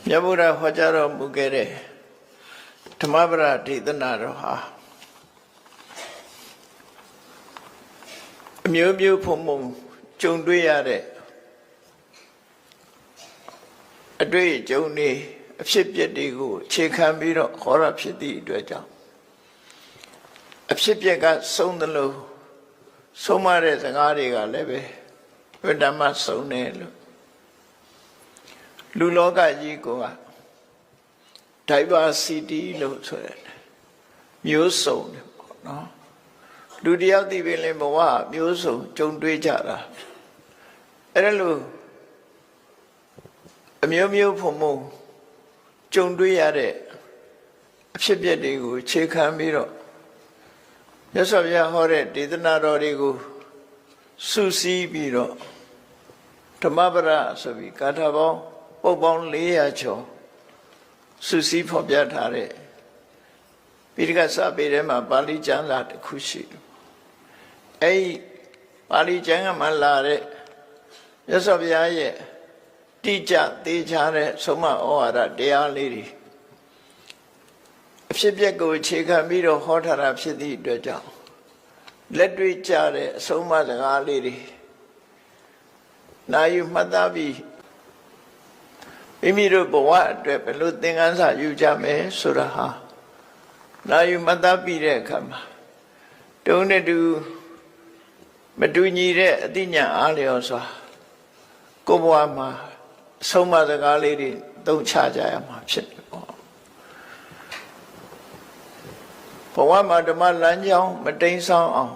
မြတ်ဗုဒ္ဓဟောကြားတော်မူခဲ့တဲ့ဓမ္မပဒဒေသနာတော်ဟာအမျိုးမျိုးဖုံဖုံကြုံတွေ့ရတဲ့အတွေ့အကြုံတွေအဖြစ်အပျက်တွေကိုခြေခံပြီးတော့ဟောရဖြစ်သည့်အတွက်ကြောင့်အဖြစ်အပျက်ကဆုံးသလိုဆုံးမတဲ့စကားတွေကလည်းပဲဘုဒ္ဓမဆုံးတယ်လို့လူလောကကြီးက diversity လို့ဆိုရယ်မျိုးစုံတယ်ပေါ့နော်လူတယောက်ဒီပင်လည်းဘဝမျိုးစုံကြုံတွေ့ကြတာအဲ့ဒါလို့အမျိုးမျိုးဖုံဖုံကြုံတွေ့ရတဲ့အဖြစ်အပျက်တွေကိုခြေခံပြီးတော့မြတ်စွာဘုရားဟောတဲ့ဒေသနာတော်တွေကိုစုစည်းပြီးတော့ဓမ္မပဒဆိုပြီးကာထာပေါင်းပုဒ်ပေါင်း400ကျော်စုစည်းဖော်ပြထားတဲ့ပိဋကစာပေထဲမှာပါဠိကျမ်းစာတစ်ခုရှိတယ်။အဲဒီပါဠိကျမ်းကမှလာတဲ့မြတ်စွာဘုရားရဲ့တိကျသေးချာတဲ့ဆုံးမဩဝါဒတရားလေးတွေအဖြစ်အပျက်ကိုအခြေခံပြီးတော့ဟောထားတာဖြစ်သည့်အတွက်ကြောင့်လက်တွေ့ကျတဲ့အဆုံးအမစကားလေးတွေနာယူမှတ်သားပြီးမိမိတို့ဘဝအတွက်ဘယ်လိုသင်ခန်းစာယူကြမယ်ဆိုတာဟာနာယူမှတ်သားပြီးတဲ့အခါမှာတုံးနဲ့တူမတူညီတဲ့အသိဉာဏ်အားလျော်စွာကိုယ်ဘဝမှာအဆုံးအမစကားလေးတွေသုံးချကြရမှာဖြစ်တယ်ပေါ့ဘဝမှာဓမ္မလမ်းကြောင်းမတိမ်ဆောင်းအောင်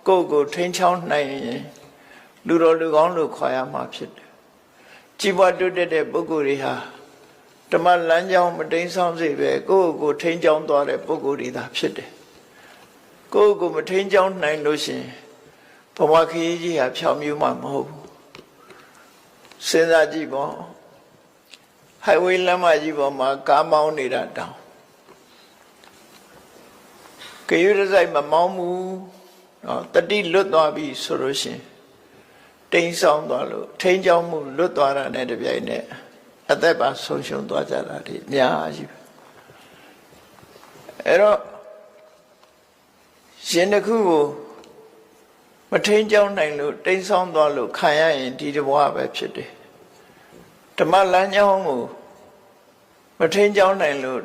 ကိုယ့်ကိုထိန်းချောင်းနိုင်ရင်လူတော်လူကောင်းလို့ခေါ်ရမှာဖြစ်တယ်ကြီးပွားတိုးတက်တဲ့ပုဂ္ဂိုလ်တွေဟာဓမ္မလမ်းကြောင်းမတိမ်ဆောင်းစေပဲကိုယ့်ကိုထိန်းချောင်းသွားတဲ့ပုဂ္ဂိုလ်တွေသာဖြစ်တယ်ကိုယ့်ကိုမထိန်းချောင်းနိုင်လို့ရှင်ဘဝခရီးကြီးဟာဖြောင့်မြူးမှာမဟုတ်ဘူးစဉ်းစားကြည့်ပေါ့ highway လမ်းမကြီးပေါ်မှာကားမောင်းနေတာတောင်ကရွရစိုက်မမောင်းဘူးနော်တတိလွတ်သွားပြီဆိုလို့ရှင်တိမ်ဆောင်းသွားလို့ထိန်းချောင်းမှုလွတ်သွားတာနဲ့တပြိုင်နက်အသက်ပါဆုံးရှုံးသွားကြတာဒီအများကြီးပဲအဲ့တော့ရှင်တစ်ခုကိုမထိန်းချောင်းနိုင်လို့တိမ်ဆောင်းသွားလို့ခံရရင်ဒီတဘဝပဲဖြစ်တယ်ဓမ္မလမ်းကြောင်းကိုမထိန်းချောင်းနိုင်လို့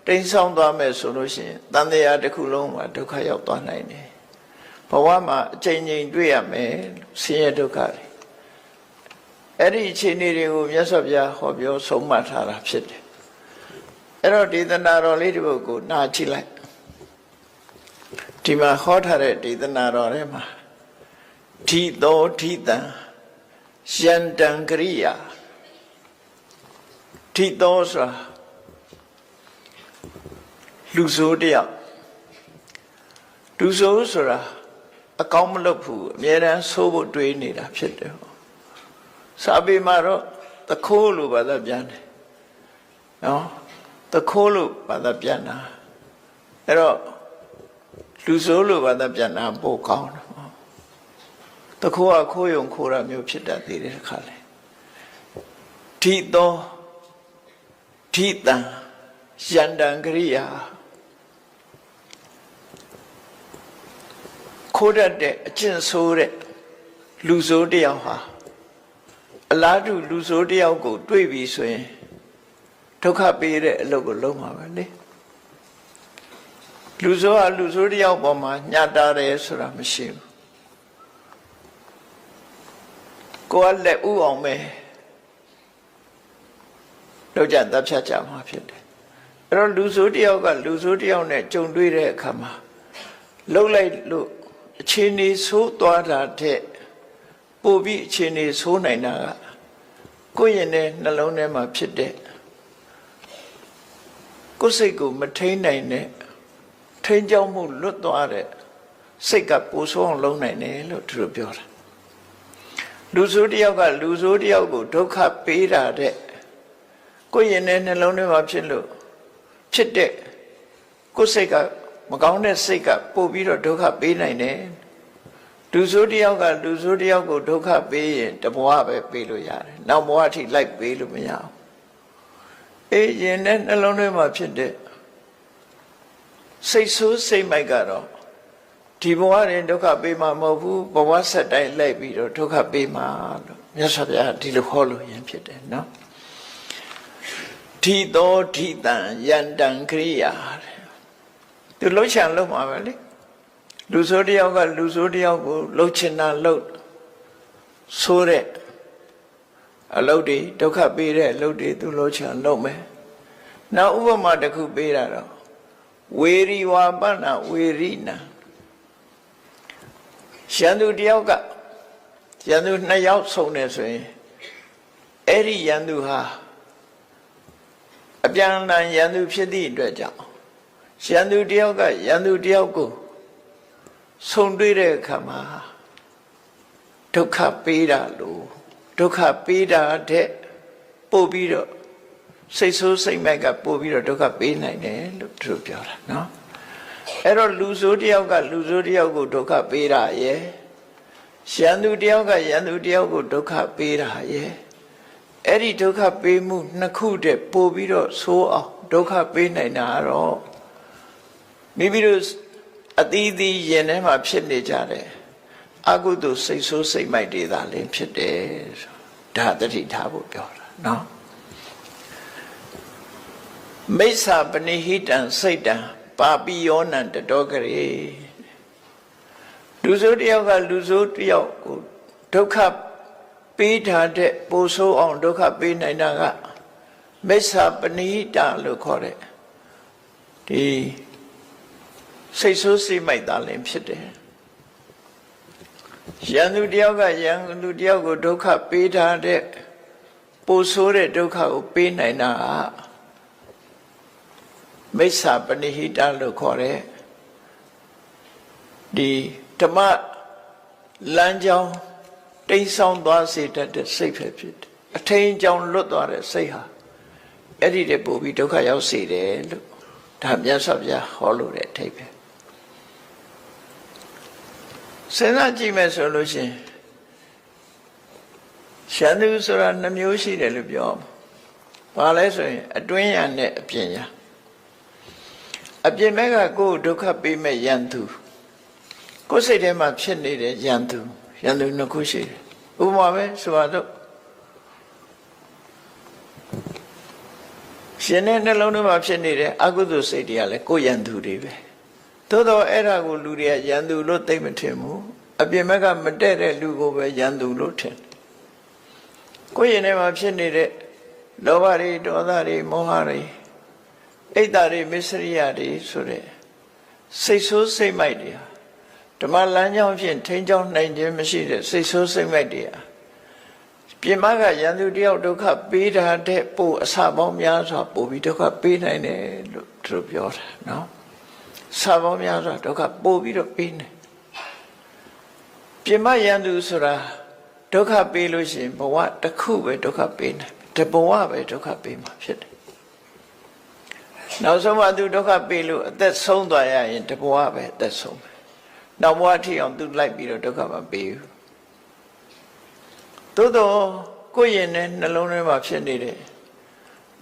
တိမ်ဆောင်းသွားမယ်ဆိုလို့ရှိရင်တန်တရားတစ်ခုလုံးမှာဒုက္ခရောက်သွားနိုင်တယ်ဘဝမှာအချိန်ချင်းတွေ့ရမယ်ဆင်းရဲဒုက္ခတွေအဲ့ဒီအခြေအနေတွေကိုမြတ်စွာဘုရားဟောပြောဆုံးမထားတာဖြစ်တယ်အဲ့တော့ဒေသနာတော်လေးတစ်ပုဒ်ကိုနားကြည့်လိုက်ဒီမှာဟောထားတဲ့ဒေသနာတော်ထဲမှာဓိသောဓိတံယန္တံကရိယာဓိသောဆိုတာလူဆိုးတယောက်လူဆိုးဆိုတာအကောင်းမလုပ်ဘူးအမြဲတမ်းဆိုးဖို့တွေးနေတာဖြစ်တယ်စာပေမှာတော့တခိုးလို့ဘာသာပြန်တယ်နော်တခိုးလို့ဘာသာပြန်တာအဲ့တော့လူဆိုးလို့ဘာသာပြန်တာပို့ကောင်းတယ်တခိုးကခိုးယုံခိုးတာမျိုးဖြစ်တတ်သေးတယ်ခါလေဓိသောဓိတံယန္တံကရိယာခိုးတတ်တဲ့အကျင့်ဆိုးတဲ့လူဆိုးတယောက်ဟာအလားတူလူဆိုးတယောက်ကိုတွေ့ပြီဆိုရင်ဒုက္ခပေးတဲ့အလုပ်ကိုလုပ်မှာပဲလေလူဆိုးဟာလူဆိုးတယောက်ပေါ်မှာညှတာတယ်ဆိုတာမရှိဘူးကိုယ်ကလက်ဥအောင်ပဲလောက်ကြတပ်ဖြတ်ကြမှာဖြစ်တယ်အဲ့တော့လူဆိုးတယောက်ကလူဆိုးတယောက်နဲ့ကြုံတွေ့တဲ့အခါမှာလှုပ်လိုက်လို့အခြေအနေဆိုးသွားတာတဲ့ပို့ပြီးအခြေအနေဆိုးနိုင်တာကကိုယ့်ရင်ထဲနှလုံးထဲမှာဖြစ်တဲ့ကိုယ်စိတ်ကိုမထိန်းနိုင်တဲ့ထိန်းကြောင်းမှုလွတ်သွားတဲ့စိတ်ကပိုဆိုးအောင်လုပ်နိုင်တယ်လို့သူတို့ပြောတာလူဆိုးတယောက်ကလူဆိုးတယောက်ကိုဒုက္ခပေးတာတဲ့ကိုယ့်ရင်ထဲနှလုံးထဲမှာဖြစ်လို့ဖြစ်တဲ့ကိုယ်စိတ်ကမကောင်းတဲ့စိတ်ကပို့ပြီးတော့ဒုက္ခပေးနိုင်တယ်လူဆိုးတယောက်ကလူဆိုးတယောက်ကိုဒုက္ခပေးရင်တဘဝပဲပေးလို့ရတယ်နောက်ဘဝအထိလိုက်ပေးလို့မရဘူး ရင်နဲ့နှလုံးထဲမှာဖြစ်တဲ့စိတ်ဆိုးစိတ်မိုက်ကတော့ဒီဘဝရင်ဒုက္ခပေးမှာမဟုတ်ဘူးဘဝဆက်တိုင်းလိုက်ပြီးတော့ဒုက္ခပေးမှာလို့မြတ်စွာဘုရားဒီလိုဟောလို့ရင်ဖြစ်တယ်နော်ဓိသောဓိတံယန္တံကရိယာသူလှုပ်ချင်လှုပ်မှာပဲလေလူဆိုးတယောက်ကလူဆိုးတယောက်ကိုလှုပ်ချင်တာလှုပ်ဆိုးတဲ့အလုပ်တွေဒုက္ခပေးတဲ့အလုပ်တွေသူလှုပ်ချင်လှုပ်မယ်နောက်ဥပမာတစ်ခုပေးတာတော့ဝေရီဝါပနဝေရိနာရန်သူတယောက်ကရန်သူ2ယောက်ဆုံးနေဆိုရင်အဲ့ဒီရန်သူဟာအပြန်အလှန်ရန်သူဖြစ်သည့်အတွက်ကြောင့်ရန်သူတယောက်ကရန်သူတယောက်ကိုဆုံတွေ့တဲ့အခါမှာဒုက္ခပေးတာလို့ဒုက္ခပေးတာတဲ့ပို့ပြီးတော့စိတ်ဆိုးစိတ်မိုက်ကပို့ပြီးတော့ဒုက္ခပေးနိုင်တယ်လို့သူတို့ပြောတာနော်အဲ့တော့လူဆိုးတယောက်ကလူဆိုးတယောက်ကိုဒုက္ခပေးတာရဲ့ရန်သူတယောက်ကရန်သူတယောက်ကိုဒုက္ခပေးတာရဲ့အဲ့ဒီဒုက္ခပေးမှုနှစ်ခုတည်းပို့ပြီးတော့ဆိုးအောင်ဒုက္ခပေးနိုင်တာတော့မိမိတို့အသီးသီးရင်ထဲမှာဖြစ်နေကြတယ်အကုသိုလ်စိတ်ဆိုးစိတ်မိုက်တွေသာလည်းဖြစ်တယ်ဒါတတိထားဖို့ပြောတာနော်မိစ္ဆာပနိဟိတံစိတ်တံပါပိယောနံတတောကရေလူဆိုးတယောက်ကလူဆိုးတယောက်ကိုဒုက္ခပေးထားတဲ့ပိုဆိုးအောင်ဒုက္ခပေးနိုင်တာကမိစ္ဆာပနိဟိတလို့ခေါ်တဲ့ဒီစိတ်ဆိုးစိတ်မိုက်တာလည်းဖြစ်တယ်ရန်သူတယောက်ကရန်သူတယောက်ကိုဒုက္ခပေးထားတဲ့ပိုဆိုးတဲ့ဒုက္ခကိုပေးနိုင်တာကမိစ္ဆာပနိဟိတလို့ခေါ်တဲ့ဒီဓမ္မလမ်းကြောင်းတိမ်ဆောင်သွားစေတတ်တဲ့စိတ်ပဲဖြစ်တယ်အထိန်ကြောင်လွတ်သွားတဲ့စိတ်ဟာအဲ့ဒီတည်းပို့ပြီးဒုက္ခရောက်စေတယ်လို့ဒါမြတ်စွာဘုရားဟောလို့တဲ့အထိပ္ပယ်စဉ်းစားကြည့်မယ်ဆိုလို့ရှိရင်ရန်သူဆိုတာ2မျိုးရှိတယ်လို့ပြောမှာဘာလဲဆိုရင်အတွင်းရန်နဲ့အပြင်ရန်အပြင်ဘက်ကကိုယ်ဒုက္ခပေးမဲ့ရန်သူကိုယ်စိတ်ထဲမှာဖြစ်နေတဲ့ရန်သူ2ခုရှိတယ်ဥပမာပဲဆိုတော့ရှင်တဲ့နှလုံးထဲမှာဖြစ်နေတဲ့အကုသိုလ်စိတ်တွေကလည်းကိုယ်ရန်သူတွေပဲသို့တော့အဲ့ဒါကိုလူတွေကရန်သူလို့သိမထင်ဘူးအပြင်ဘက်ကမတည့်တဲ့လူကိုပဲရန်သူလို့ထင်ကိုယ်ရင်ထဲမှာဖြစ်နေတဲ့လောဘတွေဒေါသတွေမောဟတွေအိတ်တာတွေမစ္စရိယတွေဆိုတဲ့စိတ်ဆိုးစိတ်မိုက်တွေဓမ္မလမ်းကြောင်းဖြင့်ထိန်းချောင်းနိုင်ခြင်းမရှိတဲ့စိတ်ဆိုးစိတ်မိုက်တွေပြင်မကရန်သူတယောက်ဒုက္ခပေးတာတဲ့ပို့အစပေါင်းများစွာပို့ပြီးဒုက္ခပေးနိုင်တယ်လို့သူတို့ပြောတာနော်စာပေါင်းများစွာဒုက္ခပို့ပြီးတော့ပေးနေပြင်မရန်သူဆိုတာဒုက္ခပေးလို့ရှိရင်ဘဝတစ်ခုပဲဒုက္ခပေးနိုင်တဘဝပဲဒုက္ခပေးမှာဖြစ်တယ်နောက်ဆုံးမှသူဒုက္ခပေးလို့အသက်ဆုံးသွားရရင်တဘဝပဲအသက်ဆုံးမယ်နောက်ဘဝထိအောင်သူလိုက်ပြီးတော့ဒုက္ခမပေးဘူးသို့တော့ကိုယ့်ရင်နဲ့နှလုံးထဲမှာဖြစ်နေတဲ့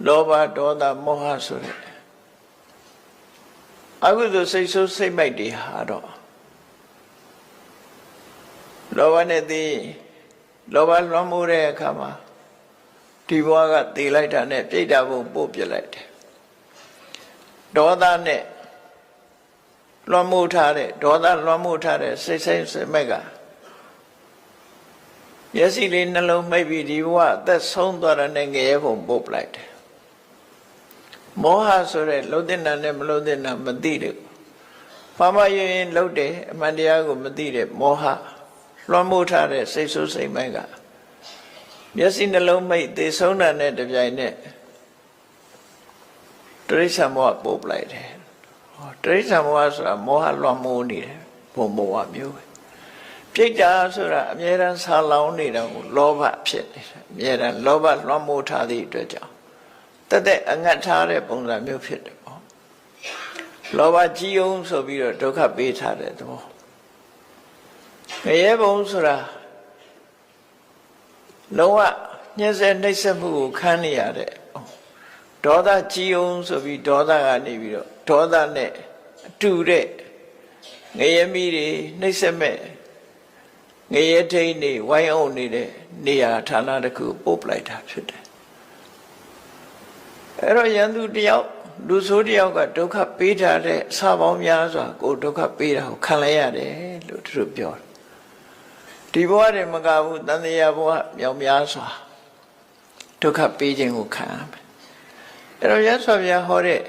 လောဘဒေါသမောဟဆိုတဲ့အကုသိုလ်စိတ်ဆိုးစိတ်မိုက်တွေဟာတော့လောဘနဲ့သိလောဘလွှမ်းမိုးတဲ့အခါမှာဒီဘဝကတည်လိုက်တာနဲ့ပြိတ္တာဘုံပို့ပြလိုက်တယ်ဒေါသနဲ့လွှမ်းမိုးထားတဲ့ဒေါသလွှမ်းမိုးထားတဲ့စိတ်စိတ်မိုက်ကမျက်စိလေးနှလုံးမိတ်ပြီးဒီဘဝအသက်ဆုံးသွားတဲ့ငရဲဘုံပို့ပလိုက်တယ်မောဟဆိုတဲ့လှုပ်တဲ့နာနဲ့မလှုပ်တဲ့နာမသိတယ်ဘာမှရင်လှုပ်တယ်အမှန်တရားကိုမသိတဲ့မောဟလွှမ်းမိုးထားတဲ့စိတ်ဆိုးစိတ်မိုက်ကမျက်စိနှလုံးမိတ်သေဆုံးတာနဲ့တပြိုင်နက်တိရစ္ဆာန်မောဟပို့ပလိုက်တယ်တိရစ္ဆာန်မောဟဆိုတာမောဟလွှမ်းမိုးနေတယ်ဘုံမောဟမျိုးပဲပြိတ္တာဆိုတာအမြဲတမ်းဆာလောင်နေတာကိုလောဘဖြစ်နေတယ်အမြဲတမ်းလောဘလွှမ်းမိုးထားသည့်အတွက်ကြောင့်တဲ့အငတ်ထားတဲ့ပုံစံမျိုးဖြစ်တယ်ပေါ့လောဘကြီးအောင်ဆိုပြီးတော့ဒုက္ခပေးထားတဲ့သဘောငရဲဘုံဆိုတာလုံးဝညှင်းဆဲနှိပ်စက်မှုကိုခံနေရတဲ့ ဒေါသကြီးအောင်ဆိုပြီးဒေါသကနေပြီးတော့ဒေါသနဲ့အတူတဲ့ငရဲမီးတွေနှိမ့်ဆက်မဲ့ငရဲထိန်တွေဝိုင်းအောင်နေတဲ့နေရာဌာနတစ်ခုပို့ပလိုက်တာဖြစ်တယ်အဲ့တော့ယန္တုတယောက်လူဆိုးတယောက်ကဒုက္ခပေးထားတဲ့အစာပေါင်းများစွာကိုဒုက္ခပေးတာကိုခံလိုက်ရတယ်လို့သူတို့ပြောတယ်ဒီဘဝတည်းမကဘူးတန်တရားဘဝမြောက်များစွာဒုက္ခပေးခြင်းကိုခံရမယ်အဲ့တော့ရသော်ဗျာဟောတဲ့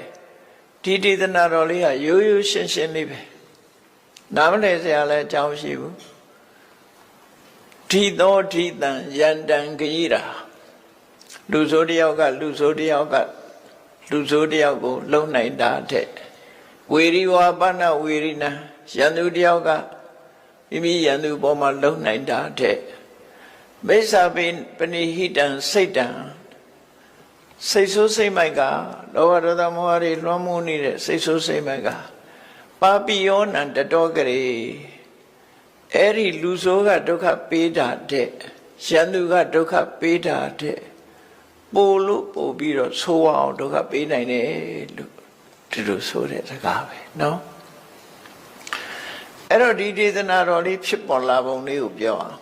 ဒီဒေသနာတော်လေးကရိုးရိုးရှင်းရှင်းလေးပဲနားမလည်စရာလည်းအကြောင်းရှိဘူးဓိသောဓိတံယန္တံဂိရာလူဆိုးတယောက်ကလူဆိုးတယောက်ကလူဆိုးတယောက်ကိုလုံနိုင်တာတဲ့ဝေရိဝါပနဝေရိနယန္တုတယောက်ကမိမိယန္တုပေါ်မှာလုံနိုင်တာတဲ့မိစ္ဆာပိပဏိဟိတံစိတ်တံစိတ်ဆိုးစိတ်မိုက်ကလောဘဒေါသမောဟတွေလွှမ်းမိုးနေတဲ့စိတ်ဆိုးစိတ်မိုက်ကပါပိယောနံတတောကရေအဲ့ဒီလူဆိုးကဒုက္ခပေးတာတဲ့ယန္တုကဒုက္ခပေးတာတဲ့ပို့လို့ပို့ပြီးတော့ဆိုးအောင်ဒုက္ခပေးနိုင်တယ်လို့ဒီလိုဆိုတဲ့စကားပဲเนาะအဲ့တော့ဒီဒေသနာတော်လေးဖြစ်ပေါ်လာပုံလေးကိုပြောအောင်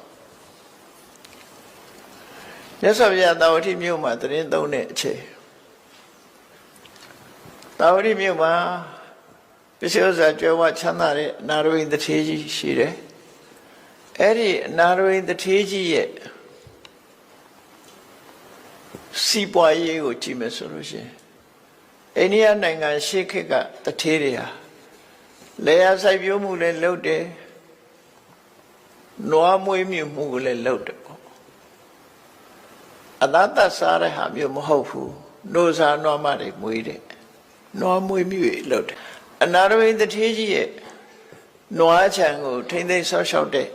မြတ်စွာဘုရားတာဝတိမြို့မှာသတင်းသုံးတဲ့အချိန်တာဝတိမြို့မှာပစ္စည်းဥစ္စာကြွယ်ဝချမ်းသာတဲ့အနာရဝိတ္ထေကြီးရှိတယ်အဲ့ဒီအနာရဝိတ္ထေကြီးရဲ့စီးပွားရေးကိုကြည့်မယ်ဆိုလို့ရှိရင်အိန္ဒိယနိုင်ငံရှေးခေတ်ကတထေးတွေဟာလေယာစိုက်ပျိုးမှုလည်းလုပ်တယ်နွားမွေးမြူမှုကိုလည်းလုပ်တယ်ပေါ့အသာတစားတဲ့ဟာမျိုးမဟုတ်ဘူးနှိုးစားနွားမတွေမွေးတယ်နွားမွေးမြူရေးလုပ်တယ်အနာရဝိတ္ထေကြီးရဲ့နွားခြံကိုထိမ့်သိမ်းဆောက်ရှောက်တဲ့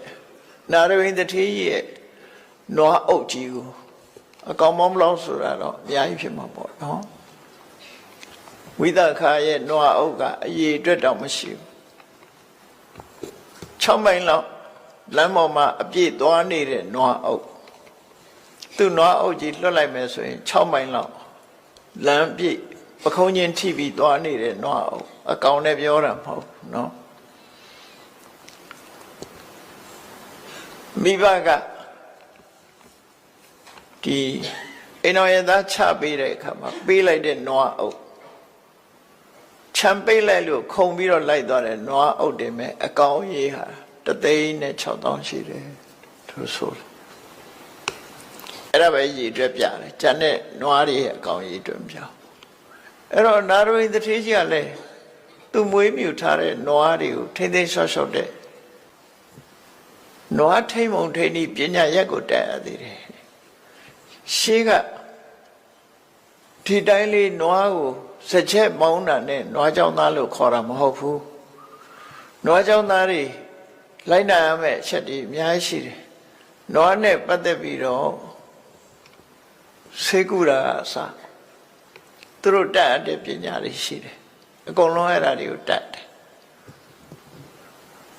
နာရဝိတ္ထေကြီးရဲ့နွားအုပ်ကြီးကိုအကောင်မောင်းမလို့ဆိုတာတော့အများကြီးဖြစ်မှာပေါ့နော်ဝိသခာရဲ့နွားအုပ်ကအရေးအတွက်တော့မရှိဘူး6မိုင်လောက်လမ်းပေါ်မှာအပြည့်သွားနေတဲ့နွားအုပ်သူ့နွားအုပ်ကြီးလွတ်လိုက်မယ်ဆိုရင်6မိုင်လောက်လမ်းပြည့်ပခုံးချင်းထိပြီးသွားနေတဲ့နွားအုပ်အကောင်နဲ့ပြောတာမဟုတ်ဘူးနော်မိဘကဒီအိမ်တော်ရသားချပေးတဲ့အခါမှာပေးလိုက်တဲ့နွားအုပ်ချမ်းပေးလိုက်လို့ခုံပြီးတော့လိုက်သွားတဲ့နွားအုပ်တင်မဲ့အကောင်ရေးဟာ1,600,000ရှိတယ်သူဆိုတယ်အဲ့ဒါပဲရည်အတွက်ပြတယ်ကျန်တဲ့နွားတွေရဲ့အကောင်ရည်အတွက်ပြောအဲ့တော့နာရဝိတ္ထေကြီးကလည်းသူမွေးမြူထားတဲ့နွားတွေကိုထိမ့်သိမ်းဆော့ဆော့တဲ့နွားထိမ့်မုံထိမ့်ဤပညာရက်ကိုတက်ရသေးတယ်ရှေးကဒီတိုင်းလေးနွားကိုစက်ချက်မောင်းတာနဲ့နွားကြောင်သားလို့ခေါ်တာမဟုတ်ဘူးနွားကြောင်သားတွေလိုက်နာရမယ့်အချက်တွေအများကြီးရှိတယ်နွားနဲ့ပတ်သက်ပြီးတော့ဆေးကုတာအစသူတို့တတ်တဲ့ပညာတွေရှိတယ်အကုန်လုံးအဲ့ဒါတွေကိုတတ်တယ်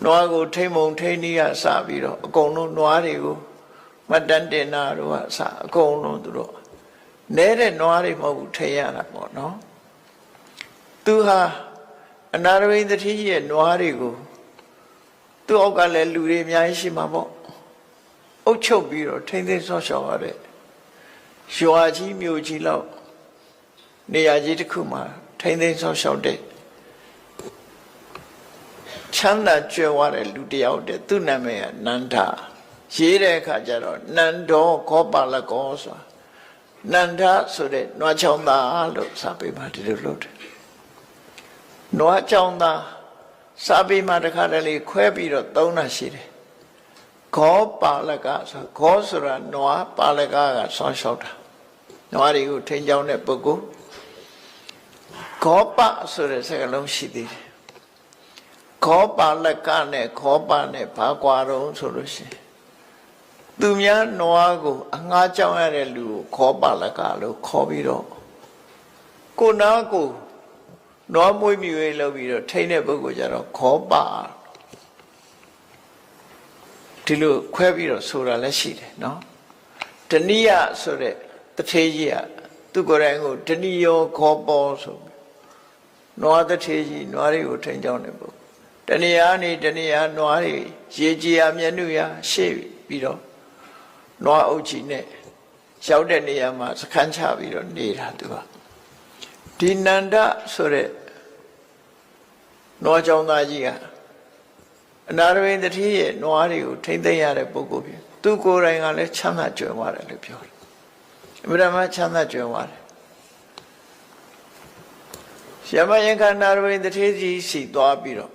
နွားကိုထိမ့်မုံထိမ့်နည်းကစပြီးတော့အကုန်လုံးနွားတွေကိုမတန်တင်နာတို့ကအစအကုန်လုံးသူတို့နဲတဲ့နွားတွေမဟုတ်ဘူးထိရတာပေါ့နော်သူဟာအနာရဝိတ္ထေကြီးရဲ့နွားတွေကိုသူ့အောက်ကလည်းလူတွေအများကြီးရှိမှာပေါ့အုပ်ချုပ်ပြီးတော့ထိမ့်သိမ်းဆော့ရှောက်ရတဲ့ရွာကြီးမြို့ကြီးလောက်နေရာကြီးတစ်ခုမှာထိမ့်သိမ်းဆော့ရှောက်တဲ့ချမ်းသာကြွယ်ဝတဲ့လူတယောက်တဲ့သူ့နာမည်ကနန္ဒာရေးတဲ့အခါကျတော့နန္ဒောခောပါလကောဆိုတာနန္ဒာဆိုတဲ့နွားချောင်းသားလို့စာပေမှာဒီလိုလုပ်တယ်နွားချောင်းသားစာပေမှာတခါတလေခွဲပြီးတော့သုံးတာရှိတယ်ခောပါလကဆိုခောဆိုတာနွားပါလကကဆောင်းလျှောက်တာနွားတွေကိုထိန်းချောင်းတဲ့ပုဂ္ဂိုလ်ခောပဆိုတဲ့စကားလုံးရှိသေးတယ်ခောပါလကနဲ့ခောပနဲ့ဘာကွာတော့ဆိုလို့ရှိရင်သူများနွားကိုအငှားကြောင်းရတဲ့လူကိုခောပါလကလို့ခေါ်ပြီးတော့ကိုနာကိုနွားမွေးမြူရေးလုပ်ပြီးတော့ထိန်းတဲ့ပုဂ္ဂိုလ်ကြတော့ခောပါဒီလိုခွဲပြီးတော့ဆိုတာလည်းရှိတယ်နော်တဏိယဆိုတဲ့တထေးကြီးက သူကိုယ်တိုင်ကိုတဏီယောခေါ်ပေါ်ဆိုနွားတစ်ထေကြီးနွားတွေကိုထိန်းချောင်းနေပုဂ္ဂိုလ်တဏီယာနေတဏီယာနွားတွေရေကြီးရာမျက်နှာရာရှေ့ပြီးတော့နွားအုပ်ကြီးနဲ့ရောက်တဲ့နေရာမှာစခန်းချပြီးတော့နေတာသူကဒီနန္ဒဆိုတဲ့နွားကြောင်သားကြီးကအနာရဝိန်တတိရဲ့နွားတွေကိုထိမ့်သိမ်းရတဲ့ပုဂ္ဂိုလ်ဖြစ်သူကိုယ်တိုင်ကလည်းချမ်းသာကြွယ်ဝတယ်လို့ပြောတယ်အမှန်တမ်းချမ်းသာကြွယ်ဝတယ်ယမယင်္ခနာရဝိန်တတိကြီးစီသွားပြီးတော့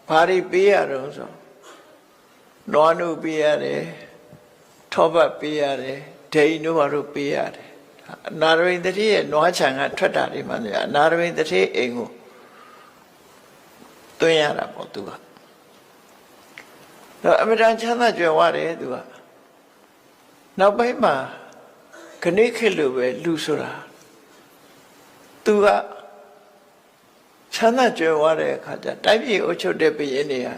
ဘာတွေပေးရတော့ဆိုနွားနုပေးရတယ်ထောပတ်ပေးရတယ်ဒိန်တို့ဘာလို့ပေးရတယ်အနာရဝိန်တတိရဲ့နွားချံကထွက်တာတွေမှလည်းအနာရဝိန်တတိအိမ်ကိုသွင်းရတာပေါ့သူကတော့အမြဲတမ်းချမ်းသာကြွယ်ဝတယ်သူကနောက်ပိုင်းမှာခဏခေတ်လိုပဲလူဆိုတာသူကချမ်းသာကြွယ်ဝတဲ့အခါကျတိုက်ပြည်အုပ်ချုပ်တဲ့ဘုရင်တွေက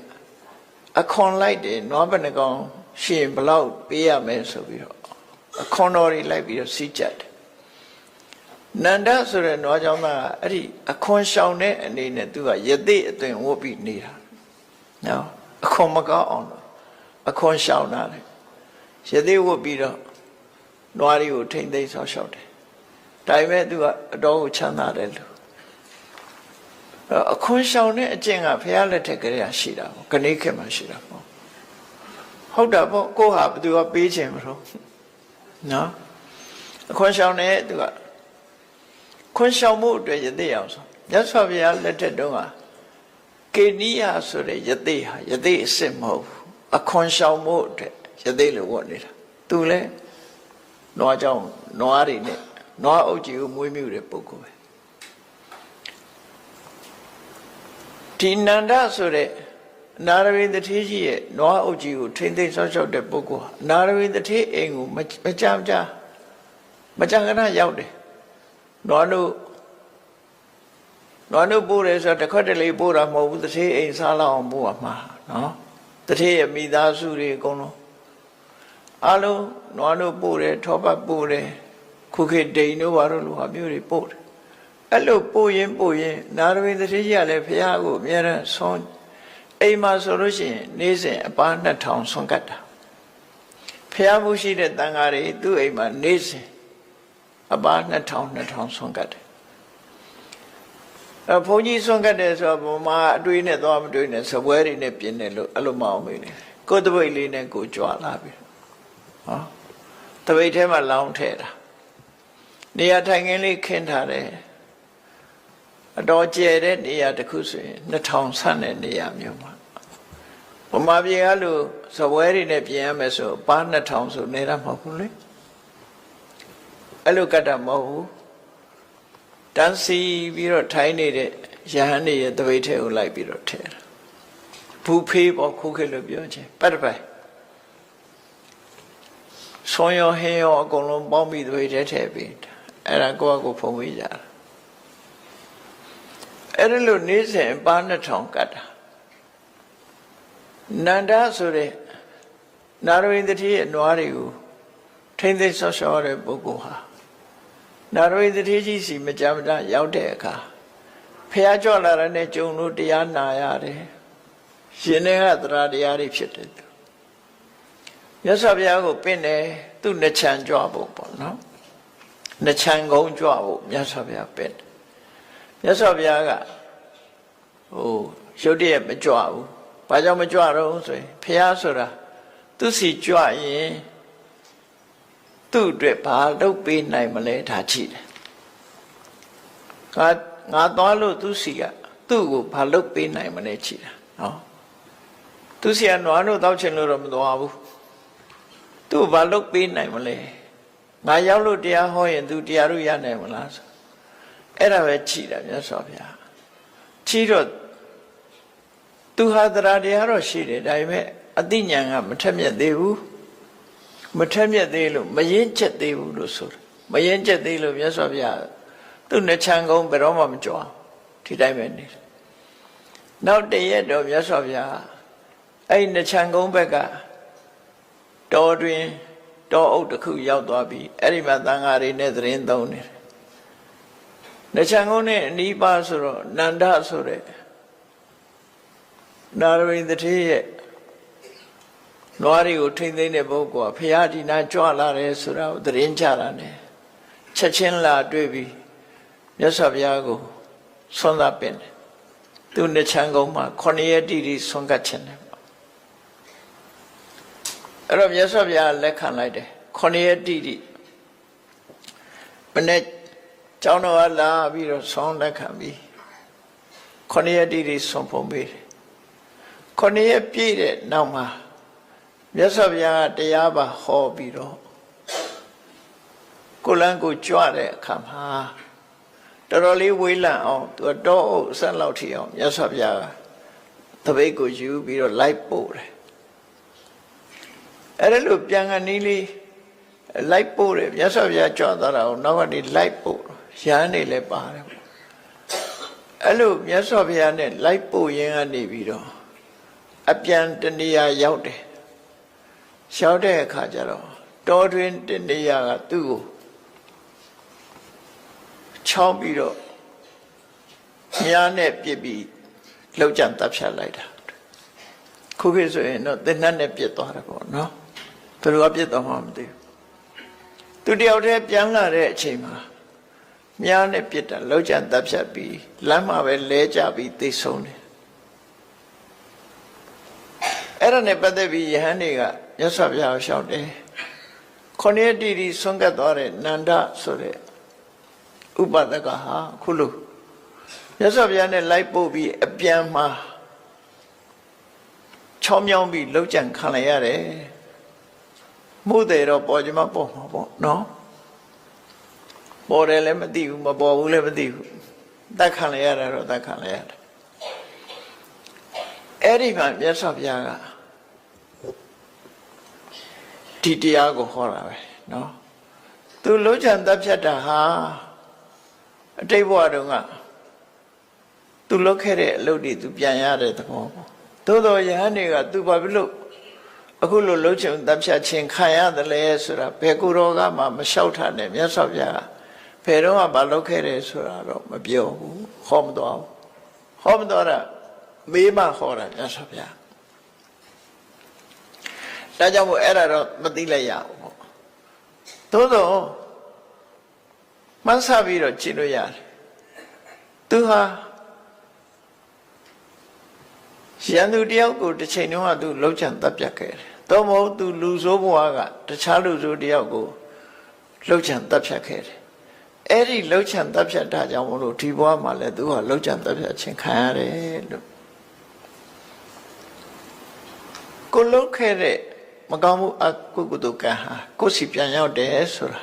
အခွန်လိုက်တယ်နွားဘယ်နှကောင်ရှင်ဘလောက်ပေးရမယ်ဆိုပြီးတော့အခွန်တော်တွေလိုက်ပြီးတော့စီးကြတယ်နန္ဒဆိုတဲ့နွားကြောင့်ကအဲ့ဒီအခွန်ရှောင်တဲ့အနေနဲ့သူကယသိအသွင်ဝတ်ပြီးနေတာနော်အခွန်မကောက်အောင်အခွန်ရှောင်တာလေယသိဝတ်ပြီးတော့နွားတွေကိုထိမ့်သိမ်းဆောက်ရှောက်တယ်ဒါပေမဲ့သူကအတော်ကိုချမ်းသာတယ်လို့အခွန်ရှောင်တဲ့အကျင့်ကဘုရားလက်ထက်ကလေးရှိတာပေါ့ခဏခေတ်မှာရှိတာပေါ့ဟုတ်တာပေါ့ကိုဟာဘသူကပေးခြင်းမလို့နော်အခွန်ရှောင်တဲ့သူကခွန်ရှောင်မှုအတွက်ယသိအောင်ဆိုမြတ်စွာဘုရားလက်ထက်တုန်းကကေနိယဆိုတဲ့ယသိဟာယသိအစစ်မဟုတ်ဘူးအခွန်ရှောင်မှုအတွက်ယသိလို့ဝတ်နေတာသူလည်းနွားကြောင်နွားတွေနဲ့နွားအုပ်ကြီးကိုမွေးမြူတဲ့ပုဂ္ဂိုလ်ပဲဒီနန္ဒဆိုတဲ့နာရဝိန်တထေကြီးရဲ့နွားအုပ်ကြီးကိုထိမ့်သိမ်းဆောက်ရှောက်တဲ့ပုဂ္ဂိုလ်ဟာနာရဝိန်တထေအိမ်ကိုမကြခဏရောက်တယ်နွားတို့ပို့တယ်ဆိုတော့တစ်ခွက်တလေပို့တာမဟုတ်ဘူးတထေအိမ်စားလောက်အောင်ပို့ရမှာနော်တထေရဲ့မိသားစုတွေအကုန်လုံးအလုံးနွားတို့ပို့တယ်ထောပတ်ပို့တယ်ခုခေတ်ဒိန်တို့ဘာလို့လိုဟာမျိုးတွေပို့တယ်အဲ့လိုပို့ရင်နာရဝိန်တထေကြီးကလည်းဘုရားကိုအမြဲတမ်းဆွမ်းအိမ်မှာဆိုလို့ရှိရင်နေ့စဉ်အပါ2000ဆွမ်းကတ်တာဘုရားမှုရှိတဲ့တန်ဃာတွေသူ့အိမ်မှာနေ့စဉ်အပါ2000ဆွမ်းကတ်တယ်ဘုန်းကြီးဆွမ်းကတ်တယ်ဆိုတော့ဘုမာအတွေ့နဲ့သွားမတွေ့နဲ့စပွဲတွေနဲ့ပြင်းတယ်လို့အဲ့လိုမအောင်မေးနေကိုယ်တပိတ်လေးနဲ့ကိုကြွလာပြီဟောတပိတ်ထဲမှာလောင်းထည့်တာနေရာထိုင်ခင်းလေးခင်းထားတယ်အတော်ကျယ်တဲ့နေရာတစ်ခုဆိုရင်2000ဆန့်တဲ့နေရာမျိုးမှာဘုမာပြေကလို့စပွဲတွေနဲ့ပြင်ရမယ်ဆိုပါ2000ဆိုနေတာမဟုတ်ဘူးလေအဲ့လိုကတ်တာမဟုတ်ဘူးတန်းစီပြီးတော့ထိုင်းနေတဲ့ယဟန်တွေရဲ့တပိတ်ထဲကိုလိုက်ပြီးတော့ထည့်တာဘူဖေးပေါ့ခုခေတ်လို့ပြောချင်းပတ်တပိုင်ဆွန်ရောဟင်းရောအကုန်လုံးပေါင်းပြီးတပိတ်ထဲထည့်ပြီးအဲ့ဒါကိုယ့်အကိုဖုံးပေးကြတာအဲ့ဒါလို့နေ့စဉ်ပါ2000ကတ်တာနန္ဒဆိုတဲ့နာရဝိန်တတိရဲ့နွားတွေကိုထိမ့်သိမ်းဆောက်ရှောက်ရတဲ့ပုဂ္ဂိုလ်ဟာနာရဝိန်တတိကြီးစီမကြမ်းမတရောက်တဲ့အခါဖះကြွလာတဲ့ကျုံတို့တရားနာရတယ်ရှင်တွေကသရတရားတွေဖြစ်တယ်မြတ်စွာဘုရားကိုပင့်တယ်သူ့နှချမ်းကြွဖို့ပေါ့နော်နှချမ်းကုန်းကြွဖို့မြတ်စွာဘုရားပင့်တယ်မြတ်စွာဘုရားကရုပ်တရက်မကြွဘူးဘာကြောင့်မကြွတော့ဆိုရင်ဖះဆိုတာသူစီကြွရင်သူ့အတွက်ဘာလုပ်ပေးနိုင်မလဲဒါကြည့်တယ်ငါသွားလို့သူစီကသူ့ကိုဘာလုပ်ပေးနိုင်မလဲကြည့်တာနော်သူစီကနွားတို့တောက်ချင်လို့တော့မသွားဘူးသူ့ဘာလုပ်ပေးနိုင်မလဲငါရောက်လို့တရားဟောရင်သူတရားတို့ရနိုင်မလားဆိုအဲ့ဒါပဲကြည့်တာမြတ်စွာဘုရားကြည့်တော့သူဟာတရားတော့ရှိတယ်ဒါပေမဲ့အသိဉာဏ်ကမထက်မြက်သေးဘူးမထက်မြက်သေးလို့မရင်ချက်သေးဘူးလို့ဆိုတာမရင်ချက်သေးလို့မြတ်စွာဘုရားသူ့နှချမ်းကုန်းဘယ်တော့မှမကြွအောင်ဒီတိုင်းပဲနေတယ်နောက်တရက်တော့မြတ်စွာဘုရားအဲ့နှချမ်းကုန်းဘက်ကတောတွင်တောအုပ်တစ်ခုရောက်သွားပြီအဲ့ဒီမှာသံဃာတွေနဲ့သတင်းသုံးနေတယ် နှချမ်းကုန်းနဲ့အနီးပါဆိုတော့နန္ဒဆိုတဲ့နာရဝိတ္တိရဲ့နွားတွေကိုထိမ့်သိမ့်တဲ့ပုဂ္ဂိုလ်ကဖရာဒီနာကြွလာတယ်ဆိုတာကိုသတင်းကြတာနဲ့ချက်ချင်းလာတွေ့ပြီးမြတ်စွာဘုရားကိုဆွမ်းသာပင်တယ်သူနှချမ်းကုန်းမှာ9 ရက်တိတိဆွမ်းကတ်ခြင်းတယ်အဲ့တော့မြတ်စွာဘုရားလက်ခံလိုက်တယ်9 ရက်တိတိမနေ့ကျောင်းတော်ကလာပြီးတော့ဆွမ်းလက်ခံပြီး9 ရက်တိတိဆွမ်းဖုံးပေးတယ်9 ရက်ပြည့်တဲ့နောက်မှာမြတ်စွာဘုရားကတရားပါဟောပြီးတော့ကိုလန်းကိုကြွတဲ့အခါမှာတော်တော်လေးဝေးလံအောင်သူတော့အုပ်ဆက်လောက်ထီအောင်မြတ်စွာဘုရားတပိတ်ကိုယူပြီးတော့လိုက်ပို့တယ်အဲ့ဒါလို့ပြန်ကနေလေးလိုက်ပို့တယ်မြတ်စွာဘုရားကြွသွားတာကိုနောက်ကနေလိုက်ပို့ရဟန်းနေလည်းပါတယ်အဲ့လိုမြတ်စွာဘုရားနဲ့လိုက်ပို့ရင်းကနေပြီးတော့အပြန်တနေရာရောက်တယ်ရောက်တဲ့အခါကျတော့တောတွင်တနေရာကသူ့ကိုချောင်းပြီးတော့မြားနဲ့ပြစ်ပြီးလောက်ကြံတပ်ဖြတ်လိုက်တာခုခေတ်ဆိုရင်တော့သင်္နတ်နဲ့ပြစ်သွားတယ်ပေါ့နော်သူတို့ကပြစ်သွားမှမသိဘူးသူတယောက်တည်းပြန်လာတဲ့အချိန်မှာမြားနဲ့ပြစ်တာလောက်ကြံတပ်ဖြတ်ပြီးလမ်းမှာပဲလဲကျပြီးသိဆုံးတယ်အဲ့ဒါနဲ့ပတ်သက်ပြီးယဟန်တွေကမြတ်စွာဘုရားကိုရှောက်တယ်9 ရက်တိတိဆွမ်းကတ်သွားတဲ့နန္ဒဆိုတဲ့ဥပဒကဟာခုလိုမြတ်စွာဘုရားနဲ့လိုက်ပို့ပြီးအပြန်မှာချောင်းမြောင်းပြီးလှုပ်ကြံခံလိုက်ရတယ်မှုတယ်တော့ပေါ်ကြမှာပေါ်မှာပေါ့နော်ပေါ်တယ်လည်းမသိဘူးမပေါ်ဘူးလည်းမသိဘူးတတ်ခံလိုက်ရတာတော့တတ်ခံလိုက်ရတယ်အဲ့ဒီမှာမြတ်စွာဘုရားကဒီတရားကိုဟောတာပဲနော်သူလှုပ်ကြံတပ်ဖြတ်တာဟာအတိတ်ဘဝတုန်းကသူလုပ်ခဲ့တဲ့အလုပ်တွေသူပြန်ရတဲ့သဘောပေါ့သို့တော်ယဟန်တွေကသူဘာဖြစ်လို့အခုလိုလှုပ်ကြံတပ်ဖြတ်ခြင်းခံရတယ်လဲဆိုတာဘယ်ကိုယ်တော်ကမှမလျှောက်ထားနဲ့မြတ်စွာဘုရားဘယ်တော့မှမလုပ်ခဲ့တယ်ဆိုတာတော့မပြောဘူးဟောမတော်ဘူးဟောမတော်တာမေးမှဟောတာမြတ်စွာဘုရားဒါကြောင့်မို့အဲ့ဒါတော့မသိလိုက်ရဘူးပေါ့သို့တော့မှန်းဆပြီးတော့ကြည့်လို့ရတယ်သူဟာရန်သူတယောက်ကိုတစ်ချိန်တုန်းကသူလှုပ်ချံတပ်ပြတ်ခဲ့တယ်သို့မဟုတ်သူလူဆိုးဘဝကတခြားလူဆိုးတယောက်ကိုလှုပ်ချံတပ်ဖြတ်ခဲ့တယ်အဲ့ဒီလှုပ်ချံတပ်ဖြတ်တာကြောင့်မလို့ဒီဘဝမှာလည်းသူဟာလှုပ်ချံတပ်ဖြတ်ခြင်းခံရတယ်လို့ကိုလှုပ်ခဲ့တဲ့မကောင်းမှုအကုသိုလ်ကံဟာကိုယ်စီပြန်ရောက်တယ်ဆိုတာ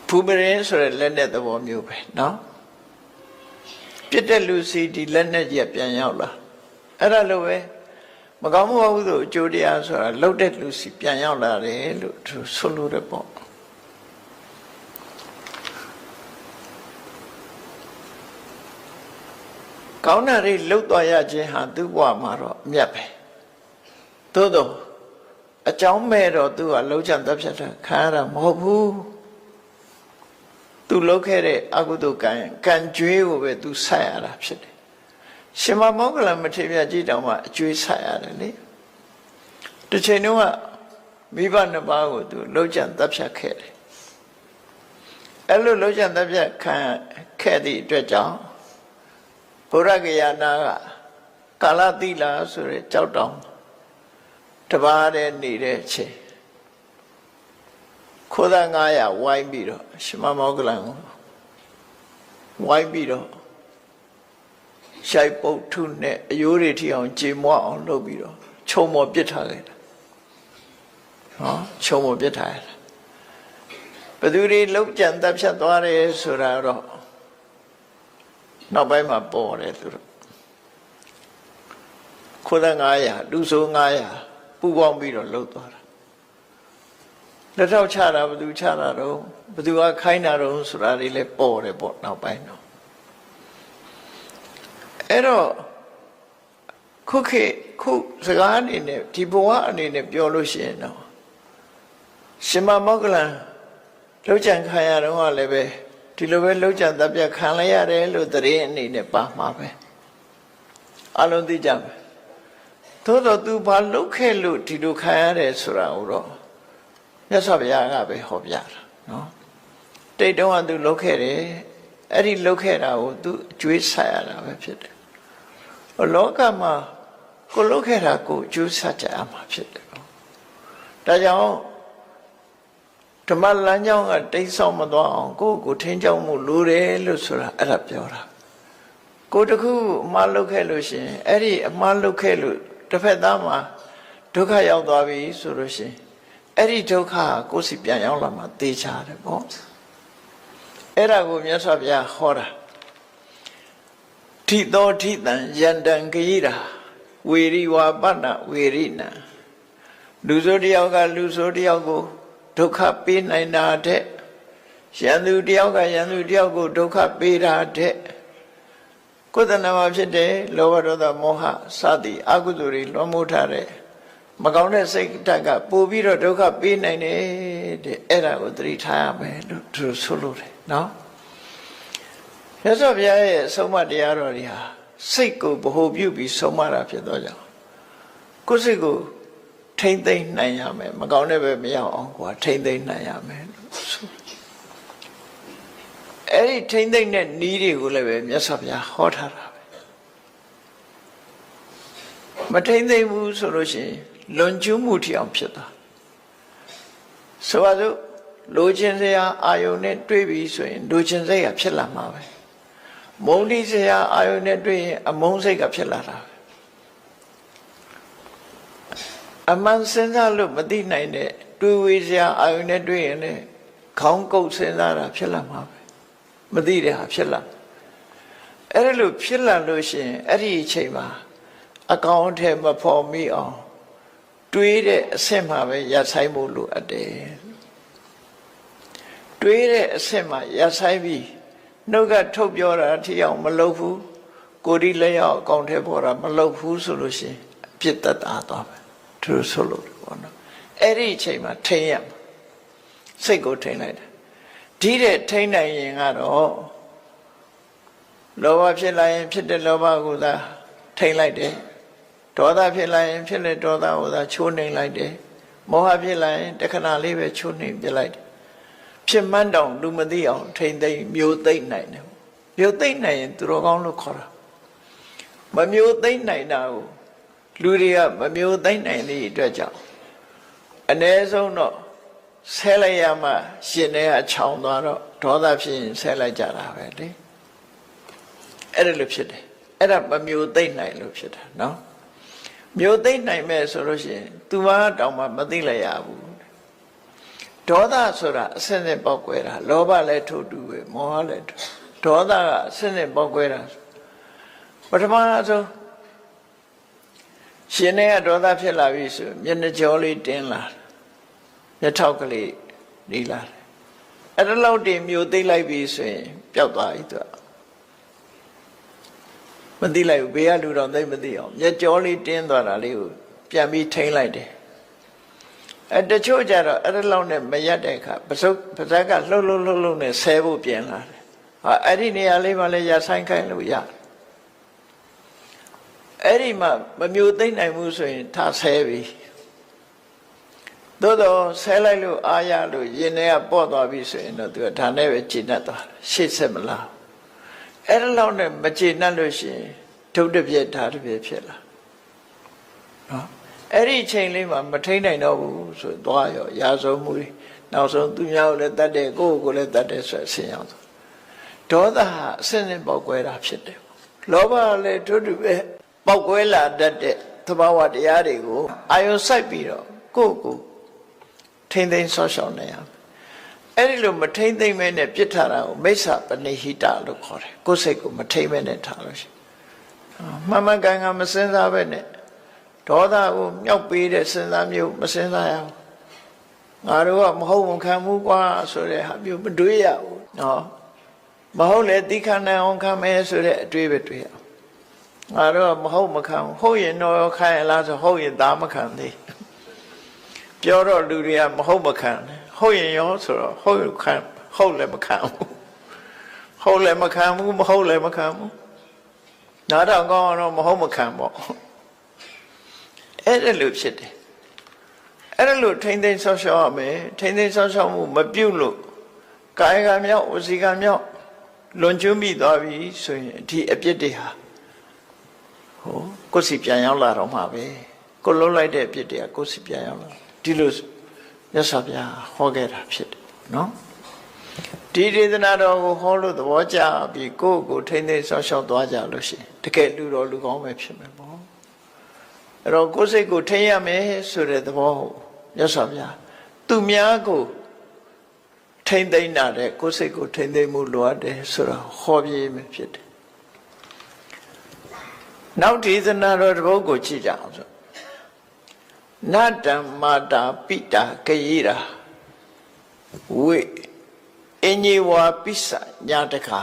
ဖူပရင်ဆိုတဲ့လက်နဲ့သဘောမျိုးပဲနော်ပြစ်တဲ့လူစီဒီလက်နဲ့ကြီးပြန်ရောက်လာအဲ့ဒါလိုပဲမကောင်းမှုအကုသိုလ်အကျိုးတရားဆိုတာလှုပ်တဲ့လူစီပြန်ရောက်လာတယ်လို့သူဆိုလိုတယ်ပေါ့ကောင်းတာတွေလှုပ်သွားရခြင်းဟာသူ့ဘဝမှာတော့အမြတ်ပဲသို့တော့အကြောင်းမဲ့တော့သူကလှုပ်ချံတပ်ဖြတ်တာခံရတာမဟုတ်ဘူးသူလှုပ်ခဲ့တဲ့အကုသိုလ်ကံကြွေးကိုပဲသူဆက်ရတာဖြစ်တယ်ရှင်မမောဂလမထေရကြီးတောင်မှအကျွေးဆက်ရတယ်လေတစ်ချိန်တုန်းကမိဘနှစ်ပါးကိုသူလှုပ်ချံတပ်ဖြတ်ခဲ့တယ်အဲ့လိုလှုပ်ချံတပ်ဖြတ်ခံခဲ့သည့်အတွက်ကြောင့်ဘုရားကယာနာကကာလသီလာဆိုတဲ့ကြောက်တောင်တပါးတဲ့နေတဲ့အချိန်ခိုးသား900ဝိုင်းပြီးတော့ရှင်မမောဂလန်ကိုဝိုင်းပြီးတော့ရှိုက်ပုတ်ထုနဲ့အယိုးတွေထိအောင်ကြေမွအောင်လုပ်ပြီးတော့ခြုံမော်ပစ်ထားလိုက်တာဟောခြုံမော်ပစ်ထားရတာဘယ်သူတွေလုံးကြံတပ်ဖြတ်သွားတယ်ဆိုတာတော့နောက်ပိုင်းမှာပေါ်တယ်သူတို့ခိုးသား900လူဆို900ပူပေါင်းပြီးတော့လှုပ်သွားတာလက်ထောက်ချတာဘယ်သူချတာတော့ဘယ်သူကခိုင်းတာတော့ဆိုတာတွေလည်းပေါ်တယ်ပေါ့နောက်ပိုင်းတော့အဲ့တော့ခုစကားအနေနဲ့ဒီဘဝအနေနဲ့ပြောလို့ရှိရင်တော့ရှင်မမောဂလန်လှုပ်ကြံခံရတော့လည်းပဲ ဒီလိုပဲလောက်ကြတပ်ပြခံလိုက်ရတယ်လို့တရင်အနေနဲ့ပါမှာပဲအလုံးသိကြမယ်သို့တော့ तू ဘာလုပ်ခဲ့လို့ဒီလိုခံရတယ်ဆိုတာကိုတော့မြတ်စွာဘုရားကပဲဟောပြတာနော်တိတ်တုံးက तू လုပ်ခဲ့တယ်အဲ့ဒီလုပ်ခဲ့တာကို तू အကျွေးဆက်ရတာပဲဖြစ်တယ်လောကမှာကိုလုပ်ခဲ့တာကိုအကျိုးဆက်ကြရမှာဖြစ်တယ်ဒါကြောင့်ဓမ္မလမ်းကြောင်းကတိတ်ဆောက်မသွားအောင်ကိုထိန်းချောင်းမှုလိုတယ်လို့ဆိုတာအဲ့ဒါပြောတာကိုတခုအမှားလုပ်ခဲ့လို့ရှင်အဲ့ဒီအမှားလုပ်ခဲ့လို့တစ်ဖက်သားမှာဒုက္ခရောက်သွားပြီဆိုလို့ရှင်အဲ့ဒီဒုက္ခကိုယ်စီပြန်ရောက်လာမှသိချတယ်ပေါ့အဲ့ဒါကိုမြတ်စွာဘုရားဟောတာထိသောထိတံယန္တံဂိရာဝေရိဝါပနဝေရိနံလူဆိုတယောက်ကလူဆိုတယောက်ကိုဒုက္ခပေးနိုင်တာတဲ့ရန်သူတယောက်ကရန်သူတယောက်ကိုဒုက္ခပေးတာတဲ့ကိုယ်တဏ္ဍာမှာဖြစ်တဲ့လောဘဒေါသမောဟစသည်အကုသိုလ်တွေလွှမ်းမိုးထားတဲ့မကောင်းတဲ့စိတ်ဓာတ်ကပို့ပြီးတော့ဒုက္ခပေးနိုင်တယ်တဲ့အဲ့ဒါကိုသတိထားရမယ်လို့သူဆိုလို့တယ်နော်မြတ်စွာဘုရားရဲ့ဆုံးမတရားတော်တွေဟာစိတ်ကိုဗဟိုပြုပြီးဆုံးမတာဖြစ်တော့ကြောင့်ကိုယ်စိတ်ကိုထိမ့်သိမ့်နိုင်ရမယ်မကောင်းတဲ့ပဲမရောက်အောင်ကွာထိမ့်သိမ့်နိုင်ရမယ်လို့ဆိုအဲ့ဒီထိမ့်သိမ့်တဲ့နည်းတွေကိုလည်းပဲမြတ်စွာဘုရားဟောထားတာပဲမထိမ့်သိမ့်ဘူးဆိုလို့ရှိရင်လွန်ကျူးမှုထီအောင်ဖြစ်သွားဆိုပါစို့လိုချင်စရာအာယုန်နဲ့တွေ့ပြီဆိုရင်လိုချင်စိတ်ကဖြစ်လာမှာပဲမုန်းတိစရာအာယုန်နဲ့တွေ့ရင်အမုန်းစိတ်ကဖြစ်လာတာပဲအမှန်စဉ်းစားလို့မသိနိုင်တဲ့တွေ့ဝေစရာအာယုန်နဲ့တွေ့ရင်လည်းခေါင်းကုပ်စဉ်းစားတာဖြစ်လာမှာပဲမသိတဲ့ဟာဖြစ်လာအဲ့ဒါလို့ဖြစ်လာလို့ရှိရင်အဲ့ဒီအချိန်မှာအကောင်အထည်မဖော်မိအောင်တွေးတဲ့အဆင့်မှာပဲရပ်ဆိုင်ဖို့လိုအပ်တယ်တွေးတဲ့အဆင့်မှာရပ်ဆိုင်ပြီးနှုတ်ကထုတ်ပြောတာထီအောင်မလုပ်ဘူးကိုယ်ဒီလက်ရောက်အကောင်အထည်ပေါ်တာမလုပ်ဘူးဆိုလို့ရှိရင်အပြစ်သက်သာသွားပဲသူဆိုလို့ပေါ့နော်အဲ့ဒီအချိန်မှာထိန်းရမှာစိတ်ကိုထိန်းလိုက်တာဒီတဲ့ထိန်းနိုင်ရင်ကတော့လောဘဖြစ်လာရင်ဖြစ်တဲ့လောဘကိုသာထိန်းလိုက်တယ်ဒေါသဖြစ်လာရင်ဖြစ်တဲ့ဒေါသကိုသာချိုးနှိမ်လိုက်တယ်မောဟဖြစ်လာရင်တခဏလေးပဲချိုးနှိမ်ပြလိုက်တယ်ဖြစ်မှန်းတောင်လူမသိအောင်ထိန်းသိမ်းမျိုးသိမ့်နိုင်တယ်မျိုးသိမ့်နိုင်ရင်သူတော်ကောင်းလို့ခေါ်တာမမျိုးသိမ့်နိုင်တာကိုလူတွေကမမျိုးသိမ့်နိုင်တဲ့အတွက်ကြောင့်အ ਨੇ ဆုံးတော့ဆဲလိုက်ရမှရှင်တွေကခြောင်သွားတော့ဒေါသဖြစ်ရင်ဆဲလိုက်ကြတာပဲလေအဲ့ဒါလိုဖြစ်တယ်အဲ့ဒါမမျိုးသိမ့်နိုင်လို့ဖြစ်တာနော်မျိုးသိမ့်နိုင်မဲ့ဆိုလို့ရှိရင်သူမတောင်မှမသိလိုက်ရဘူးဒေါသဆိုတာအစင်းနဲ့ပေါက်ကွဲတာလောဘလည်းထို့တူပဲမောဟလည်းဒေါသကအစင်းနဲ့ပေါက်ကွဲတာပထမဆုံးရှင်တွေကဒေါသဖြစ်လာပြီဆိုမျက်နှာကြောလေးတင်းလာမျက်ထောက်ကလေးနေလာတယ်အဲ့ဒါလောက်တင်မျိုးသိမ့်လိုက်ပြီဆိုရင်ပျောက်သွားပြီသူကမသိလိုက်ဘူးဘေးကလူတော်သိမသိအောင်မျက်ကြောလေးတင်းသွားတာလေးကိုပြန်ပြီးထိန်းလိုက်တယ်တချို့ကြတော့အဲ့ဒါလောက်နဲ့မရက်တဲ့အခါပါဇက်ကလှုပ်နဲ့ဆဲဖို့ပြင်လာတယ်ဟာအဲ့ဒီနေရာလေးမှလည်းရဆိုင်ခိုင်းလို့ရအဲ့ဒီမှာမမျိုးသိမ့်နိုင်ဘူးဆိုရင်ထဆဲပြီသို့တော့ဆဲလိုက်လို့အားရလို့ရင်ထဲကပေါ့သွားပြီဆိုရင်တော့သူကဒါနဲ့ပဲကျေနပ်သွားတယ်ရှေ့ဆက်မလားအဲ့ဒါလောက်နဲ့မကျေနပ်လို့ရှိရင်ဒုတ်တစ်ပြက်ဓာတ်တစ်ပြက်ဖြစ်လာနော်အဲ့ဒီအချိန်လေးမှာမထိန်နိုင်တော့ဘူးဆိုသွားရောရာဇုံမှုတွေနောက်ဆုံးသူများကိုလည်းတတ်တယ်ကိုယ့်ကိုယ်လည်းတတ်တယ်ဆိုအဆင်ရောက်သွားဒေါသဟာအစင်းနဲ့ပေါက်ကွဲတာဖြစ်တယ်လောဘလည်းထို့တူပဲပေါက်ကွဲလာတတ်တဲ့သဘာဝတရားတွေကိုအာယုံစိုက်ပြီးတော့ကိုယ့်ကိုထိမ့်သိမ်းဆော့ရှောင်နေရမယ်အဲ့ဒီလိုမထိမ့်သိမ်းမဲနဲ့ပြစ်ထားတာကိုမိစ္ဆာပနိဟိတလို့ခေါ်တယ်ကိုယ်စိတ်ကိုမထိမ့်မဲနဲ့ထားလို့ရှိမှန်မှန်ကန်ကန်မစင်စားပဲနဲ့ဒေါသကိုမြောက်ပေးတဲ့စဉ်းစားမျိုးမစဉ်းစားရဘူးငါတို့ကမဟုတ်မခံဘူးကွာဆိုတဲ့ဟာမျိုးမတွေးရဘူးနော်မဟုတ်လေတိခဏအောင်ခံမယ်ဆိုတဲ့အတွေးပဲတွေးရငါတို့ကမဟုတ်မခံဟုတ်ရင်တော့ခံရလားဆိုဟုတ်ရင်သားမခံသေးပြောတော့လူတွေကမဟုတ်မခံဟုတ်ရင်ရောဆိုတော့ဟုတ်ခံဟုတ်လည်းမခံဘူး ဟုတ်လည်းမခံဘူးမဟုတ်လည်းမခံဘူးနားတော့ကောင်းတော့မဟုတ်မခံပေါ့အဲ့ဒါလို့ဖြစ်တယ်အဲ့ဒါလို့ထိမ့်သိမ်းဆောက်ရှောက်ရမယ်ထိမ့်သိမ်းဆောက်ရှောက်မှုမပြုတ်လို့ကာယကံမြောက်ဝစီကံမြောက်လွန်ကျွမ်းမိသွားပြီဆိုရင်ဒီအပြစ်တွေဟာကိုယ်စီပြန်ရောက်လာတော့မှာပဲကိုလုံးလိုက်တဲ့အပြစ်တွေကကိုယ်စီပြန်ရောက်လာဒီလိုမြတ်စွာဘုရားဟောခဲ့တာဖြစ်တယ်နော်ဒီဒေသနာတော်ကိုဟောလို့သဘောကျပြီးကိုယ့်ကိုထိမ့်သိမ်းဆောက်ရှောက်သွားကြလို့ရှိရင်တကယ်လူတော်လူကောင်းပဲဖြစ်မယ်ပေါ့အဲ့တော့ကိုယ်စိတ်ကိုထိမ့်ရမယ်ဆိုတဲ့သဘောမြတ်စွာဘုရားသူများကိုထိမ့်သိမ်းတာတဲ့ကိုယ်စိတ်ကိုထိမ့်သိမ်းမှုလိုအပ်တယ်ဆိုတော့ဟောပြမယ်ဖြစ်တယ်နောက်ဒေသနာတော်တစ်ပုဒ်ကိုကြည့်ကြအောင်ဆိုနတ္တမာတာပိတာကယေရာဝိအညေဝါပိစညာတကာ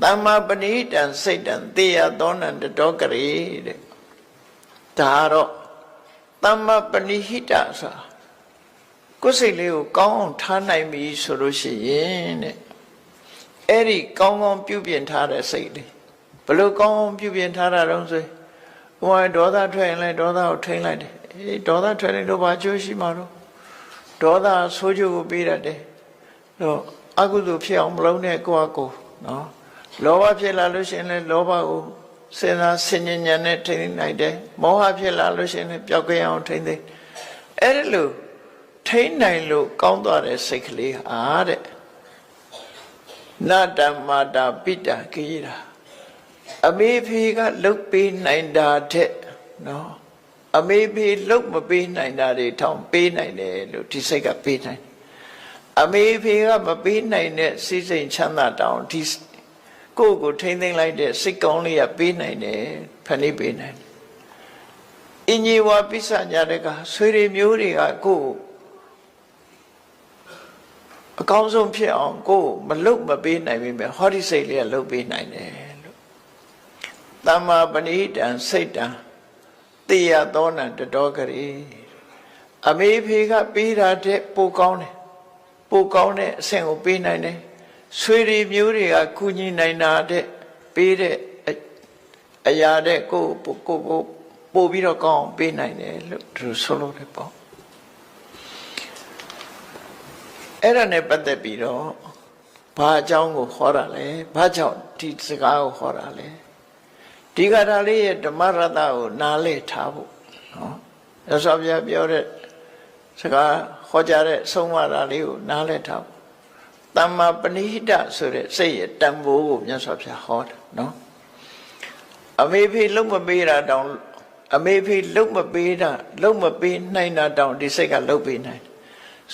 သမ္မာပဏိတံစိတ်တံသေယသောနံတတောကရေတဲ့ဒါတော့သမ္မာပဏိဟိတဆိုကိုယ်စိတ်လေးကိုကောင်းအောင်ထားနိုင်ပြီဆိုလို့ရှိရင်တဲ့အဲ့ဒီကောင်းကောင်းပြုပြင်ထားတဲ့စိတ်လေးဘလို့ကောင်းအောင်ပြုပြင်ထားတာတော့ဆိုဟိုဒေါသထွက်ရင်လည်းဒေါသကိုထိန်းလိုက်တယ်အေးဒေါသထွက်ရင်တော့ဘာကျိုးရှိမှာတော့ဒေါသဆိုးကျိုးကိုပေးတတ်တယ်တော့အကုသိုလ်ဖြစ်အောင်မလုပ်နဲ့ကိုယ့်အကိုနော်လောဘဖြစ်လာလို့ရှိရင်လည်းလောဘကိုစဉ်းစားဆင်ញဉာဏ်နဲ့ထိန်းနိုင်တယ်မောဟဖြစ်လာလို့ရှိရင်လည်းပျောက်ကင်းအောင်ထိန်းသိအဲ့ဒါလို့ထိန်းနိုင်လို့ကောင်းသွားတဲ့စိတ်ကလေးဟာတဲ့နတ္တမာတာပိတာကိရာအမေဖေကလှုပ်ပေးနိုင်တာတဲ့နော်အမေဖေလှုပ်မပေးနိုင်တာတွေထောင်ပေးနိုင်တယ်လို့ဒီစိတ်ကပေးနိုင်အမေဖေကမပေးနိုင်တဲ့စိတ်စိမ်ချမ်းသာတောင်ဒီကိုယ့်ကိုထိမ့်သိမ့်လိုက်တဲ့စိတ်ကောင်းလေးကပေးနိုင်တယ်ဖန်တီးပေးနိုင်တယ်အညေဝါပိစညာတကဆွေတွေမျိုးတွေကကိုယ့်အကောင်းဆုံးဖြစ်အောင်ကိုယ်မလုပ်မပေးနိုင်ပေမဲ့ဟောဒီစိတ်လေးကလုပ်ပေးနိုင်တယ်လို့သမ္မာပဏိတံစိတ်တံသေယသောနံတတောကရေအမေဖေကပေးတာတဲ့ပိုကောင်းတယ်ပိုကောင်းတဲ့အဆင့်ကိုပေးနိုင်တယ်ဆွေတွေမျိုးတွေကကုညီနိုင်တာတဲ့ပေးတဲ့အရာတဲ့ကိုပို့ပြီးတော့ကောင်းပေးနိုင်တယ်လို့သူဆိုလို့တယ်ပေါ့အဲ့ဒါနဲ့ပတ်သက်ပြီးတော့ဘာအကြောင်းကိုခေါ်တာလဲဘာကြောင့်ဒီစကားကိုခေါ်တာလဲဒီကထာလေးရဲ့ဓမ္မရတ္တကိုနားလည်ထားဖို့နော်ရသော်ပြပြောတဲ့စကားဟောကြားတဲ့ဆုံးမတာလေးကိုနားလည်ထားဖို့သမ္မာပဏိဟိတဆိုတဲ့စိတ်ရဲ့တန်ဖိုးကိုမြတ်စွာဘုရားဟောတယ်နော်အမေဖေလုံးမပေးတာတောင်အမေဖေလုံးမပေးတာလုံးမပေးနိုင်တာတောင်ဒီစိတ်ကလုံးပေးနိုင်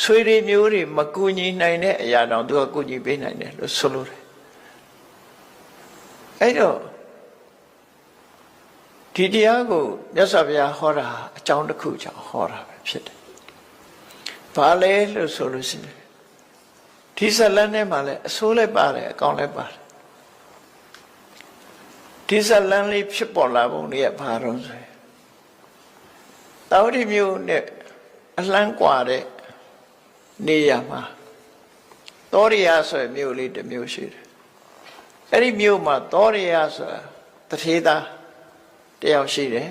ဆွေတွေမျိုးတွေမကူညီနိုင်တဲ့အရာတောင်သူကကူညီပေးနိုင်တယ်လို့ဆိုလိုတယ်အဲ့တော့ဒီတရားကိုမြတ်စွာဘုရားဟောတာအကြောင်းတစ်ခုကြောင့်ဟောတာပဲဖြစ်တယ်ဘာလဲလို့ဆိုလို့ရှိရင်ဒီဇလန်းထဲမှာလည်းအဆိုးလည်းပါတယ်အကောင်းလည်းပါတယ်ဒီဇလန်းလေးဖြစ်ပေါ်လာပုံလေးကဘာတော့ဆိုရင်တာဝတိမျိုးနဲ့အလှမ်းกว่าတဲ့နေရမှာသောရိယဆိုတဲ့မြို့လေးတစ်မြို့ရှိတယ်အဲ့ဒီမြို့မှာသောရိယဆိုတာတထေးသားတယောက်ရှိတယ်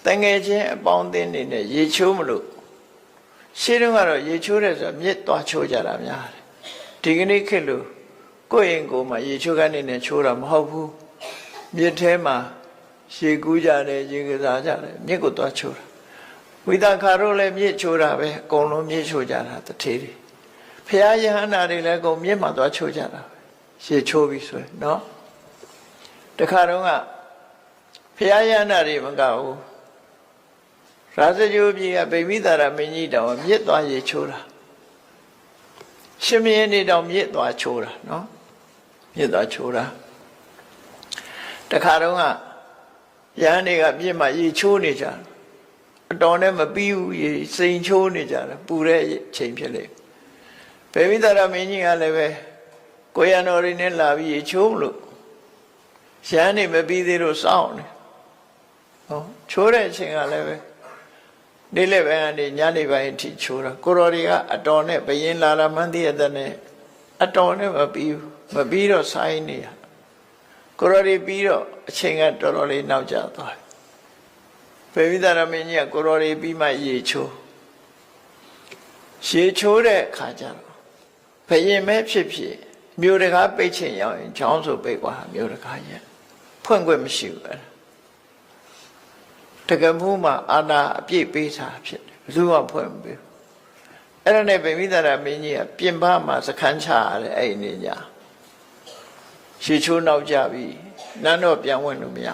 တငယ်ချင်းအပေါင်းအသင်းတွေနဲ့ရေချိုးမလို့ရှင်းတော့ကတော့ရေချိုးတယ်ဆိုတာမြစ်သွားချိုးကြတာများတယ်ဒီကနေ့ခေတ်လို့ကိုယ့်ရင်ကိုယ်မှာရေချိုးကနေနဲ့ချိုးတာမဟုတ်ဘူးမြစ်ထဲမှာရေကူးကြတယ်ရေကစားကြတယ်မြစ်ကိုသွားချိုးတာဝိသခါတို့လည်းမြစ်ချိုးတာပဲအကုန်လုံးမြစ်ချိုးကြတာတထေးတွေဖရာယဟန္တာတွေလည်းအကုန်မြစ်မှာသွားချိုးကြတာပဲရေချိုးပြီဆိုရင်နော်တခါတော့ကဖရာယဟန္တာတွေမကဘူးရာဇဂိုပြည်ကဗိမိသာရမင်းကြီးတောင်မြစ်သွားရေချိုးတာရှင်မင်းနေတောင်မြစ်သွားချိုးတာနော်မြစ်သွားချိုးတာတခါတော့ကယဟန်တွေကမြစ်မှာရေချိုးနေကြတယ်အတော်နဲ့မပြီးဘူးရေစိန်ချိုးနေကြတယ်ပူတဲ့ချိန်ဖြစ်လေဗေမိသာရမင်းကြီးကလည်းပဲကိုရံတော်တွေနဲ့လာပြီးရေချိုးလို့ရဟန်းတွေမပြီးသေးလို့စောင့်နေဟောချိုးတဲ့အချိန်ကလည်းပဲနေ့လည်းပဲညနေပိုင်းအထိချိုးတာကိုတော်တွေကအတော်နဲ့ဘယင်းလာလာမှန်းသိရတဲ့နဲ့ အတော်နဲ့မပြီးတော့ဆိုင်းနေရကိုရော်ဒီပြီးတော့အချိန်ကတော်တော်လေးနောက်ကျသွားတယ်ဗေမိသာရမင်းကြီးကကိုရော်ဒီပြီးမှရေချိုးတဲ့အခါကျတော့ဘယင်မဲဖြစ်မြို့တကားပိတ်ချင်ရောက်ရင်ချောင်းဆိုပိတ်သွားမြို့တကားရဲ့ဖွင့်ခွင့်မရှိဘူးအဲ့တကမှုမှာအာနာအပြည့်ပေးတာဖြစ်တယ်ဘယ်သူမှဖွင့်မပေးဘူးအဲ့ဒါနဲ့ဗေမိသာရမင်းကြီးကပြင်ပမှာစခန်းချရတယ်အဲ့ဒီညရှေချိုးနောက်ကြပြီနန်းတော့ပြန်ဝင်လို့မရ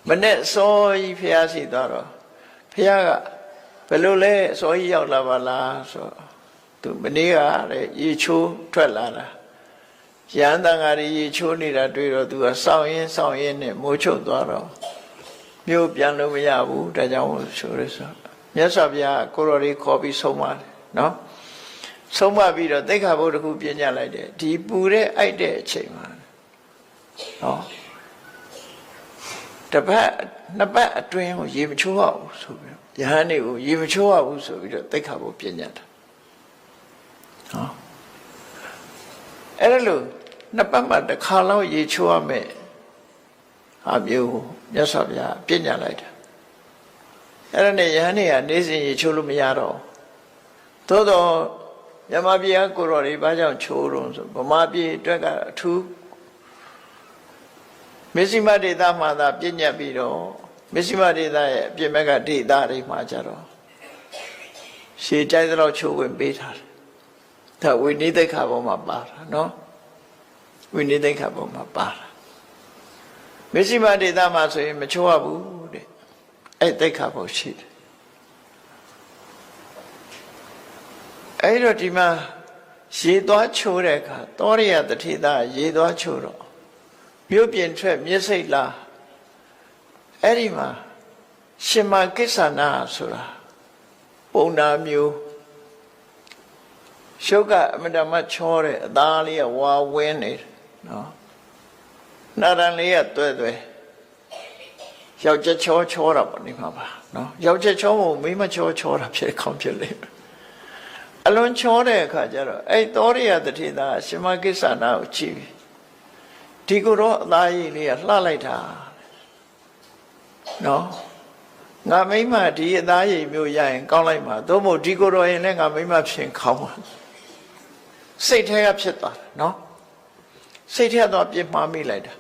မနဲ့စောကြီးဖះစီသွားတော့ဖះကဘယ်လိုလဲစောကြီးရောက်လာပါလားဆိုသူမနေ့ကတဲ့ရေချိုးထွက်လာတာရဟန်းတန်ဃာတွေရေချိုးနေတာတွေ့တော့သူကစောင့်ရင်းနဲ့မိုးချုပ်သွားတော့မြို့ပြန်လို့မရဘူးဒါကြောင့်ဆိုရဆိုမြတ်စွာဘုရားကိုရော်လေးခေါ်ပြီးဆုံးပါတယ်နော်ဆုံးမပြီးတော့သိက္ခာပုဒ်တစ်ခုပြညတ်လိုက်တယ်ဒီပူတဲ့အိုက်တဲ့အချိန်မှာနော်တစ်ပတ်နှစ်ပတ်အတွင်းကိုရေမချိုးရဘူးဆိုပြီးယဟန်တွေကိုရေမချိုးရဘူးဆိုပြီးတော့သိက္ခာပုဒ်ပြညတ်တာဟောအဲ့ဒါလို့နှစ်ပတ်မှတစ်ခါလောက်ရေချိုးရမယ်ဟာမျိုးမြတ်စွာဘုရားပြညတ်လိုက်တာအဲ့ဒါနဲ့ယဟန်တွေကနေ့စဉ်ရေချိုးလို့မရတော့သို့တော့မြမပြည်ကကိုရော်တွေဘာကြောင့်ချိုးတော့ဆိုဗမာပြည်အတွက်ကအထူးမစ္စည်းမဒေသမှာသာပြည့်ညတ်ပြီးတော့မစ္စည်းမဒေသရဲ့အပြင်ဘက်ကဒေသတွေမှာကြတော့ရှေးကြိုက်တော့ချိုးဝင်ပေးထားတယ်ဒါဝိနည်းသိက္ခာပေါ်မှာပါတာနော်ဝိနည်းသိက္ခာပေါ်မှာပါတာမစ္စည်းမဒေသမှာဆိုရင်မချိုးရဘူးတဲ့အဲ့သိက္ခာပေါ်ရှိတယ်အဲ့တော့ဒီမှာရေသွားချိုးတဲ့အခါသောရိယတထေသရေသွားချိုးတော့မြို့ပြင်ထွက်မြစ်စိတ်လားအဲ့ဒီမှာရှင်မကိစ္ဆနာဆိုတာပုံနာမျိုးရှုပ်ကအမတမချောတဲ့အသားလေးကဝါဝင်းနေတယ်နော်နာရန်လေးကတွဲယောက်ျားချောတာပေါ့ဒီမှာပါနော်ယောက်ျားချောမို့မိန်းမချောတာဖြစ်ခေါင်းဖြစ်လိမ့်မယ်အလွန်ချောတဲ့အခါကျတော့အဲ့သောရိယတထေသရှင်မကိစ္ဆနာကိုကြည့်ပြီဒီကိုတော့အသားရည်လေးကလှလိုက်တာနော်ငါမိမဒီအသားရည်မျိုးရရင်ကောင်းလိုက်မှာသို့မဟုတ်ဒီကိုတော့ရင်လည်းငါမိမဖြစ်ခေါင်းပါစိတ်ထဲကဖြစ်သွားတယ်နော်စိတ်ထဲတော့ပြစ်မှားမိလိုက်တာ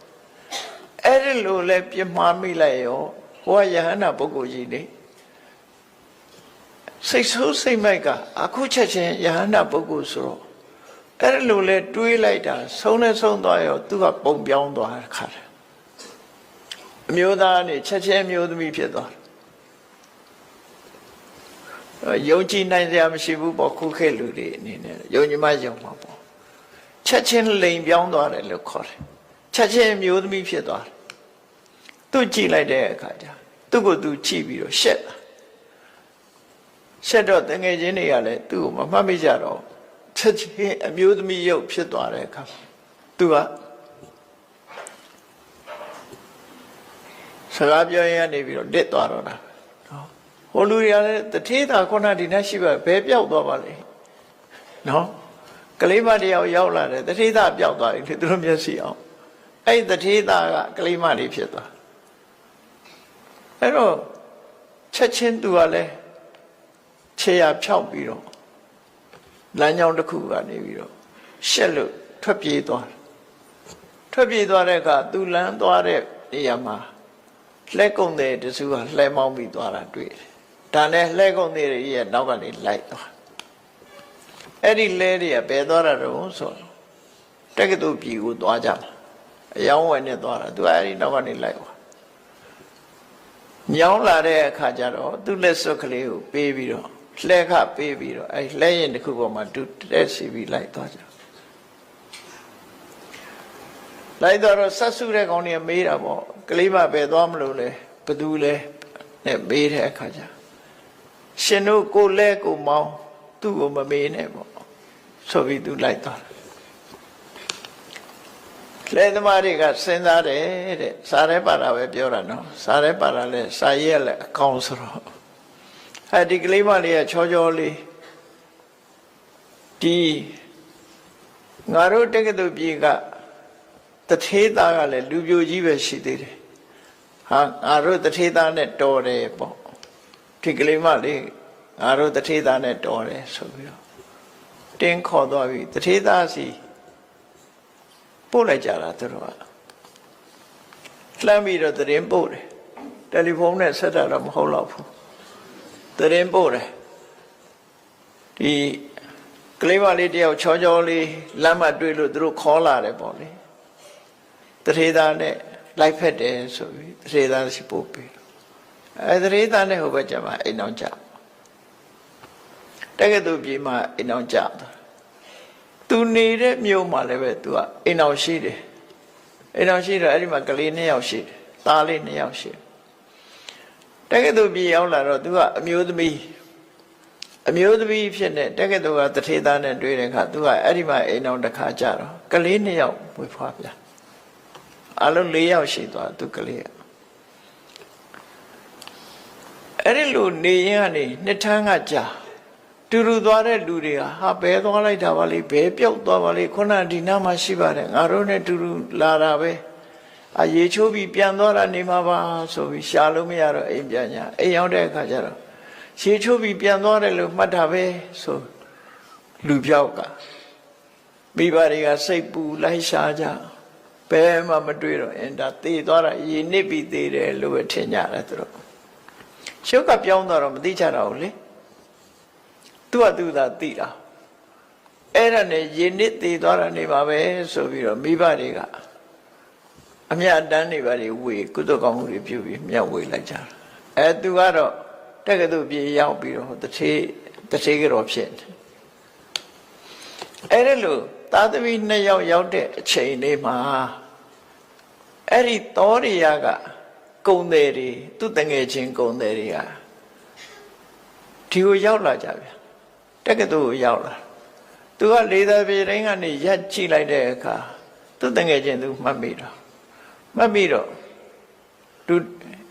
အဲ့ဒီလိုလဲပြစ်မှားမိလိုက်ရောဟိုကယဟန္တာပုဂ္ဂိုလ်ကြီးလေစိတ်ဆိုးစိတ်မိုက်ကအခုချက်ချင်းယဟန္တာပုဂ္ဂိုလ်ဆိုတော့အဲ့ဒီလိုလဲတွေးလိုက်တာဆုံးသွားရောသူကပုံပြောင်းသွားတဲ့ခါတယ်အမျိုးသားနဲ့ချက်ချင်းအမျိုးသမီးဖြစ်သွားတယ်ယုံကြည်နိုင်စရာမရှိဘူးပေါ့ခုခေတ်လူတွေအနေနဲ့ယုံကြည်မှယုံမှာပေါ့ချက်ချင်းလိန်ပြောင်းသွားတယ်လို့ခေါ်တယ်ချက်ချင်းအမျိုးသမီးဖြစ်သွားတယ်သူကြည့်လိုက်တဲ့အခါကျသူ့ကိုသူကြည့်ပြီးတော့ရှက်တော့တငယ်ချင်းတွေကလည်းသူ့ကိုမမှတ်မိကြတော့ချက်ချင်းအမျိုးသမီးရုပ်ဖြစ်သွားတဲ့အခါသူကစကားပြောရင်းနေပြီးတော့တစ်သွားတော့တာဟိုလူတွေကလည်းတထေးသာခုနဒီနေ့ရှိပါဘယ်ပြောက်သွားပါလဲနော်ကလေးမတယောက်ရောက်လာတယ်တထေးသာပျောက်သွားပြီသူတို့မျက်စိအောင်အဲ့တထေးသာကကလေးမလေးဖြစ်သွားအဲ့တော့ချက်ချင်းသူကလည်းခြေရဖြောက်ပြီးတော့လမ်းကြောင်းတစ်ခုကနေပြီးတော့ရှက်လို့ထွက်ပြေးသွားတဲ့အခါသူလမ်းသွားတဲ့နေရာမှာလှဲကုံတဲ့တစုကလှဲမောင်းပြီးသွားတာတွေ့တယ်ဒါနဲ့လှဲကုံတဲ့ရဲ့နောက်ကနေလိုက်သွားအဲ့ဒီလဲတွေကဘယ်သွားတာတော့ဆိုတက္ကသိုလ်ပြည်ကိုသွားကြမှာအယောင်းဝယ်နဲ့သွားတာသူအဲ့ဒီနောက်ကနေလိုက်သွားညောင်းလာတဲ့အခါကျတော့သူ့လက်စွပ်ကလေးကိုပေးပြီးတော့လှဲခပေးပြီးတော့အဲ့လှဲရင်တစ်ခုပေါ်မှာသူတက်စီပြီးလိုက်သွားကြလိုက်တော့ဆက်စုတဲ့ကောင်တွေကမေးတာပေါ့ကလေးမပဲသွားမလို့လဲဘသူလဲနဲ့မေးတဲ့အခါကျရှင်တို့ကိုလဲကိုမောင်းသူ့ကိုမမေးနဲ့ပေါ့ဆိုပြီးသူလိုက်သွားလဲသမားတွေကစဉ်းစားတယ်တဲ့စားရဲပါတာပဲပြောတာနော်စားရဲပါတာလဲစာရဲလဲအကောင်ဆိုတော့ဒီကလေးမလေးကချောလေးဒီ ငါတို့တက္ကသိုလ်ပြည်ကတထေးသားကလည်းလူပြိုကြီးပဲရှိသေးတယ်ဟာငါတို့တထေးသားနဲ့တော်တယ်ပေါ့ဒီကလေးမလေးငါတို့တထေးသားနဲ့တော်တယ်ဆိုပြီးတော့တင်းခေါ်သွားပြီတထေးသားစီပို့လိုက်ကြတာသူတို့ကလှမ်းပြီးတော့သတင်းပို့တယ်တယ်လီဖုန်းနဲ့ဆက်တာတော့မဟုတ်တော့ဘူးသတင်းပို့တယ်ဒီကလေးမလေးတယောက်ချောချောလေးလမ်းမှာတွေ့လို့သူတို့ခေါ်လာတယ်ပေါ့လေတထေးသားနဲ့လိုက်ဖက်တယ်ဆိုပြီးတထေးသားရှိပို့ပြီးတထေးသားနဲ့ဟိုဘက်ကျမှအိမ်အောင်ကြတက္ကသိုလ်ပြည်မှာအိမ်အောင်ကြသူနေတဲ့မြို့မှာလည်းပဲသူကအိမ်အောင်ရှိတယ်အိမ်အောင်ရှိတော့အဲ့ဒီမှာကလေး2ယောက်ရှိတယ်သားလေး2ယောက်ရှိတယ်တက္ကသိုလ်ပြည်ရောက်လာတော့သူကအမျိုးသမီးဖြစ်နေတက္ကသိုလ်ကတထေးသားနဲ့တွေ့တဲ့အခါသူကအဲ့ဒီမှာအိမ်အောင်တစ်ခါကြတော့ကလေး2ယောက်ဝေဖွားပြအလုံး4ယောက်ရှိသွားသူကလေးကအဲ့ဒီလိုနေရင်ကနေနှစ်ထန်းကကြာတူတူသွားတဲ့လူတွေကဟာဘဲသွားလိုက်တာပါလေဘဲပြောက်သွားပါလေခုနဒီနားမှာရှိပါတယ်ငါတို့နဲ့တူတူလာတာပဲအရေးချိုးပြီးပြန်သွားတာနေမှာပါဆိုပြီးရှာလို့မရတော့အိမ်ပြန်ညာအိမ်ရောက်တဲ့အခါကျတော့ရေချိုးပြီးပြန်သွားတယ်လို့မှတ်တာပဲဆိုလူပြောက်ကမိဘတွေကစိတ်ပူလိုက်ရှာကြဘယ်မှမတွေ့တော့အင်းဒါသေသွားတာရေနစ်ပြီးသေးတယ်လို့ပဲထင်ကြတယ်သူတို့ရှုပ်ကပြောင်းသွားတော့မသိကြတော့ဘူးလေသူကသူသာသိတာအဲ့ဒါနဲ့ရေနစ်သေးသွားတာနေပါပဲဆိုပြီးတော့မိဘတွေကအမြတ်တမ်းနေပါလေဝေကုသကောင်းမှုတွေပြုပြီးမြတ်ဝေလိုက်ကြတာသူကတော့တက္ကသိုလ်ပြည်ရောက်ပြီးတော့တထေးကြောဖြစ်တယ်အဲ့ဒါလို့သားသမီး2ယောက်ရောက်တဲ့အချိန်လေးမှာအဲ့ဒီသောရိယကကုံတယ်တွေသူ့တငယ်ချင်းကုံတယ်တွေကဒီကိုရောက်လာကြဗျာတက္ကသိုလ်ကိုရောက်လာသူကလေသာပြေတိုင်းကနေရက်ကြည့်လိုက်တဲ့အခါသူ့တငယ်ချင်းသူမှတ်မိတော့သူ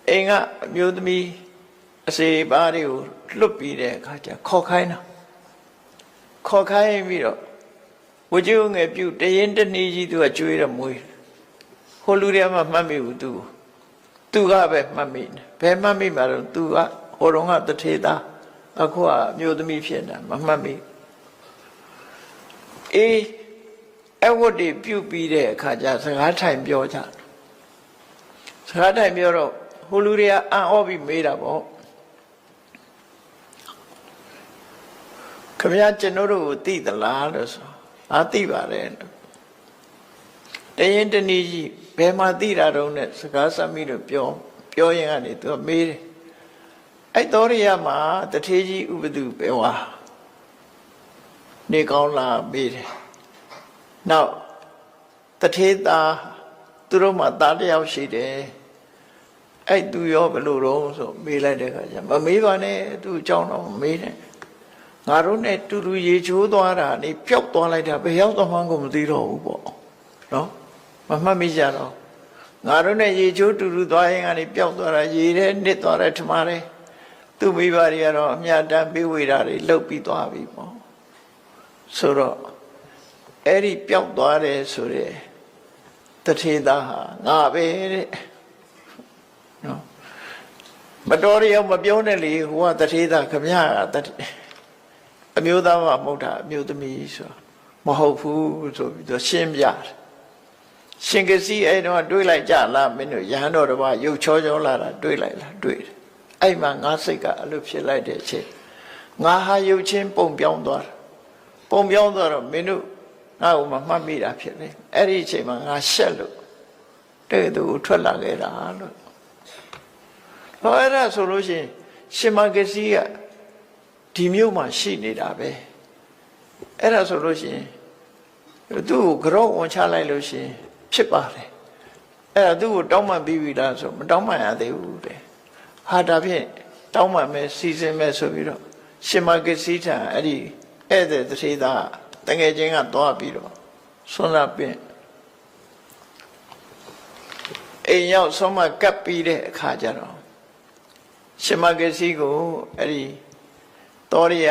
အိမ်ကအမျိုးသမီးအစေပါးတွေကိုလွတ်ပြီးတဲ့အခါကျခေါ်ခိုင်းပြီးတော့ဝကြုံငယ်ပြုတရင်တနည်းကြီးသူကကျွေးရမွေးဟိုလူတွေကမှမှတ်မိဘူးသူကပဲမှတ်မိတယ်ဘယ်မှတ်မိမှာတော့သူကဟိုတုန်းကတထေးသားအခုကမျိုးသမီးဖြစ်တာမမှတ်မိအဝတ်တွေပြုတ်ပြီးတဲ့အခါကျစကားထိုင်ပြောကြစကားထိုင်ပြောတော့ဟိုလူတွေကအံ့ဩပြီးမေးတာပေါ့ခင်ဗျားကျွန်တော်တို့ကိုသိသလားလို့ဆိုသိပါတယ်တရင်တနည်းကြီးဘယ်မှာသိတာတော့နဲ့စကားဆက်မိလို့ပြောရင်ကနေသူကမေးတယ်အဲ့သောရိယမှာတထေးကြီးဥပဒုပဲဝါနေကောင်းလာမေးတယ်နောက်တထေးသားသူတို့မှသားတစ်ယောက်ရှိတယ်အဲ့သူရောဘယ်လိုတော့ဆိုမေးလိုက်တဲ့အခါကျမမေးပါနဲ့သူအကြောင်းတော့မေးတယ်ငါတို့နဲ့တူတူရေချိုးသွားတာနေပျောက်သွားလိုက်တာဘယ်ရောက်သွားမှန်းကိုမသိတော့ဘူးပေါ့နော်မမှတ်မိကြတော့ငါတို့နဲ့ရေချိုးတူတူသွားရင်ကနေပျောက်သွားတာရေထဲနစ်သွားတယ်ထမတယ်သူ့မိဘတွေကတော့အမြတ်တမ်းပေးဝေတာတွေလှုပ်ပြီးသွားပြီပေါ့ဆိုတော့အဲ့ဒီပျောက်သွားတယ်ဆိုတဲ့တထေးသားဟာငါပဲတဲ့နော်မတော်ရအောင်မပြောနဲ့လေဟိုကတထေးသားခမရကအမျိုးသားမှမဟုတ်တာအမျိုးသမီးဆိုမဟုတ်ဘူးဆိုပြီးတော့ရှင်းပြတယ်ရှင်ကစီအဲ့တော့တွေးလိုက်ကြလားမင်းတို့ရဟန်းတော်တစ်ပါးရုပ်ချောချောလာတာတွေးလိုက်လားတွေးတယ်အဲ့မှာငါစိတ်ကအလိုဖြစ်လိုက်တဲ့အချိန်ငါဟာရုပ်ချင်းပုံပြောင်းသွားတော့မင်းတို့ငါ့ကိုမမှတ်မိတာဖြစ်လေအဲ့ဒီအချိန်မှာငါရှက်လို့တဲ့သူထွက်လာခဲ့တာလို့ဟောအဲ့ဒါဆိုလို့ရှိရင်ရှင်မဂစီကဒီမျိုးမှာရှိနေတာပဲအဲ့ဒါဆိုလို့ရှိရင်သူ့ကိုကြောဝန်ချလိုက်လို့ရှိရင်ဖြစ်ပါတယ်အဲ့ဒါသူ့ကိုတောင်းပန်ပြီးပြီလားဆိုမတောင်းပန်ရသေးဘူးတဲ့ဟာဒါဖြင့်တောင်းပန်မယ်စီစဉ်မယ်ဆိုပြီးတော့ရှင်မဂစီထံအဲ့ဒီဧည့်သည်တထေးသားတငယ်ချင်းကသွားပြီးတော့ဆွမ်းလာပင်အိမ်ရောက်ဆုံးမကပ်ပြီးတဲ့အခါကျတော့ရှင်မဂစီကိုအဲ့ဒီသောရိယ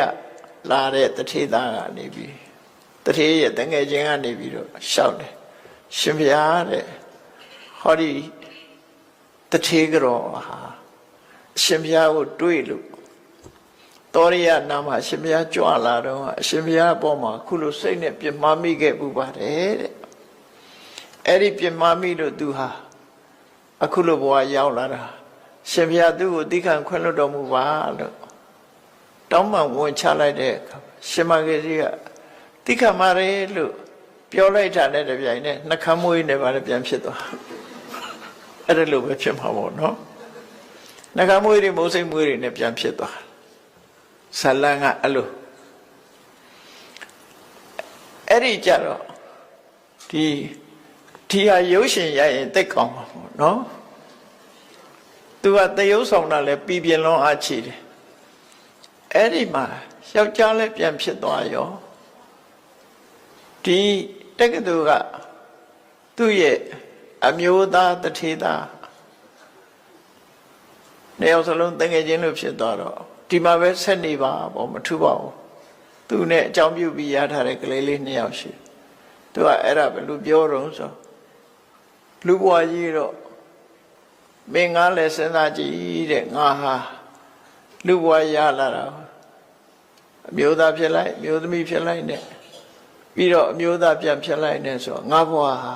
လာတဲ့တထေးသားကနေပြီးတ တထေးရဲ့တငယ်ချင်းကနေပြီးတော့ရှောက်တယ်ရှင်ဘုရားတဲ့ဟောဒီတထေးကြောဟာအရှင်ဘုရားကိုတွေ့လို့တောရိယနာမှာအရှင်ဘုရားကြွလာတော့အရှင်ဘုရားအပေါ်မှာခုလိုစိတ်နဲ့ပြမမိခဲ့ပူပါတယ်တဲ့အဲ့ဒီပြမမိလို့သူဟာအခုလိုဘဝရောက်လာတာရှင်ဘုရားသူ့ကိုတိခံခွင့်လွှတ်တော်မူပါလို့တောင်းပန်ဝင်ချလိုက်တဲ့အခါရှင်မဂ္ဂစီကတိခံပါတယ်လို့ပြောလိုက်တာနဲ့တပြိုင်နက်နှခမ်းမွေးနဲ့ပါလည်းပြန်ဖြစ်သွားအဲ့ဒါလိုပဲဖြစ်မှာပေါ့နော်နှခမ်းမွေးတွေမိုးစိမ်မွေးတွေနဲ့ပြန်ဖြစ်သွားဇလန်ကအဲ့လိုအဲ့ဒီကြတော့ဒီဟာရုပ်ရှင်ရရင်တိတ်ကောင်းမှာပေါ့နော်သူကတရုပ်ဆောင်တာလဲပြည်ပြင်းလုံးအားချီတယ်အဲ့ဒီမှာယောက်ျားလည်းပြန်ဖြစ်သွားရောဒီတက္ကသိုလ်ကသူ့ရဲ့အမျိုးသားတထေးသားနေအောင်စလုံးတငယ်ချင်းလို့ဖြစ်သွားတော့ဒီမှာပဲဆက်နေပါပေါ့မထူပါဘူးသူနဲ့အကြောင်းပြုပြီးရထားတဲ့ကလေးလေး2ယောက်ရှိသူကအဲ့ဒါဘယ်လိုပြောတော့ဆိုလူဘွားကြီးတော့မင်းငါလည်းစဉ်းစားကြည့်တဲ့ငါဟာလူဘွားရလာတာအမျိုးသားဖြစ်လိုက်အမျိုးသမီးဖြစ်လိုက်နဲ့ပြီးတော့အမျိုးသားပြန်ဖြစ်လိုက်နဲ့ဆိုငါဘွားဟာ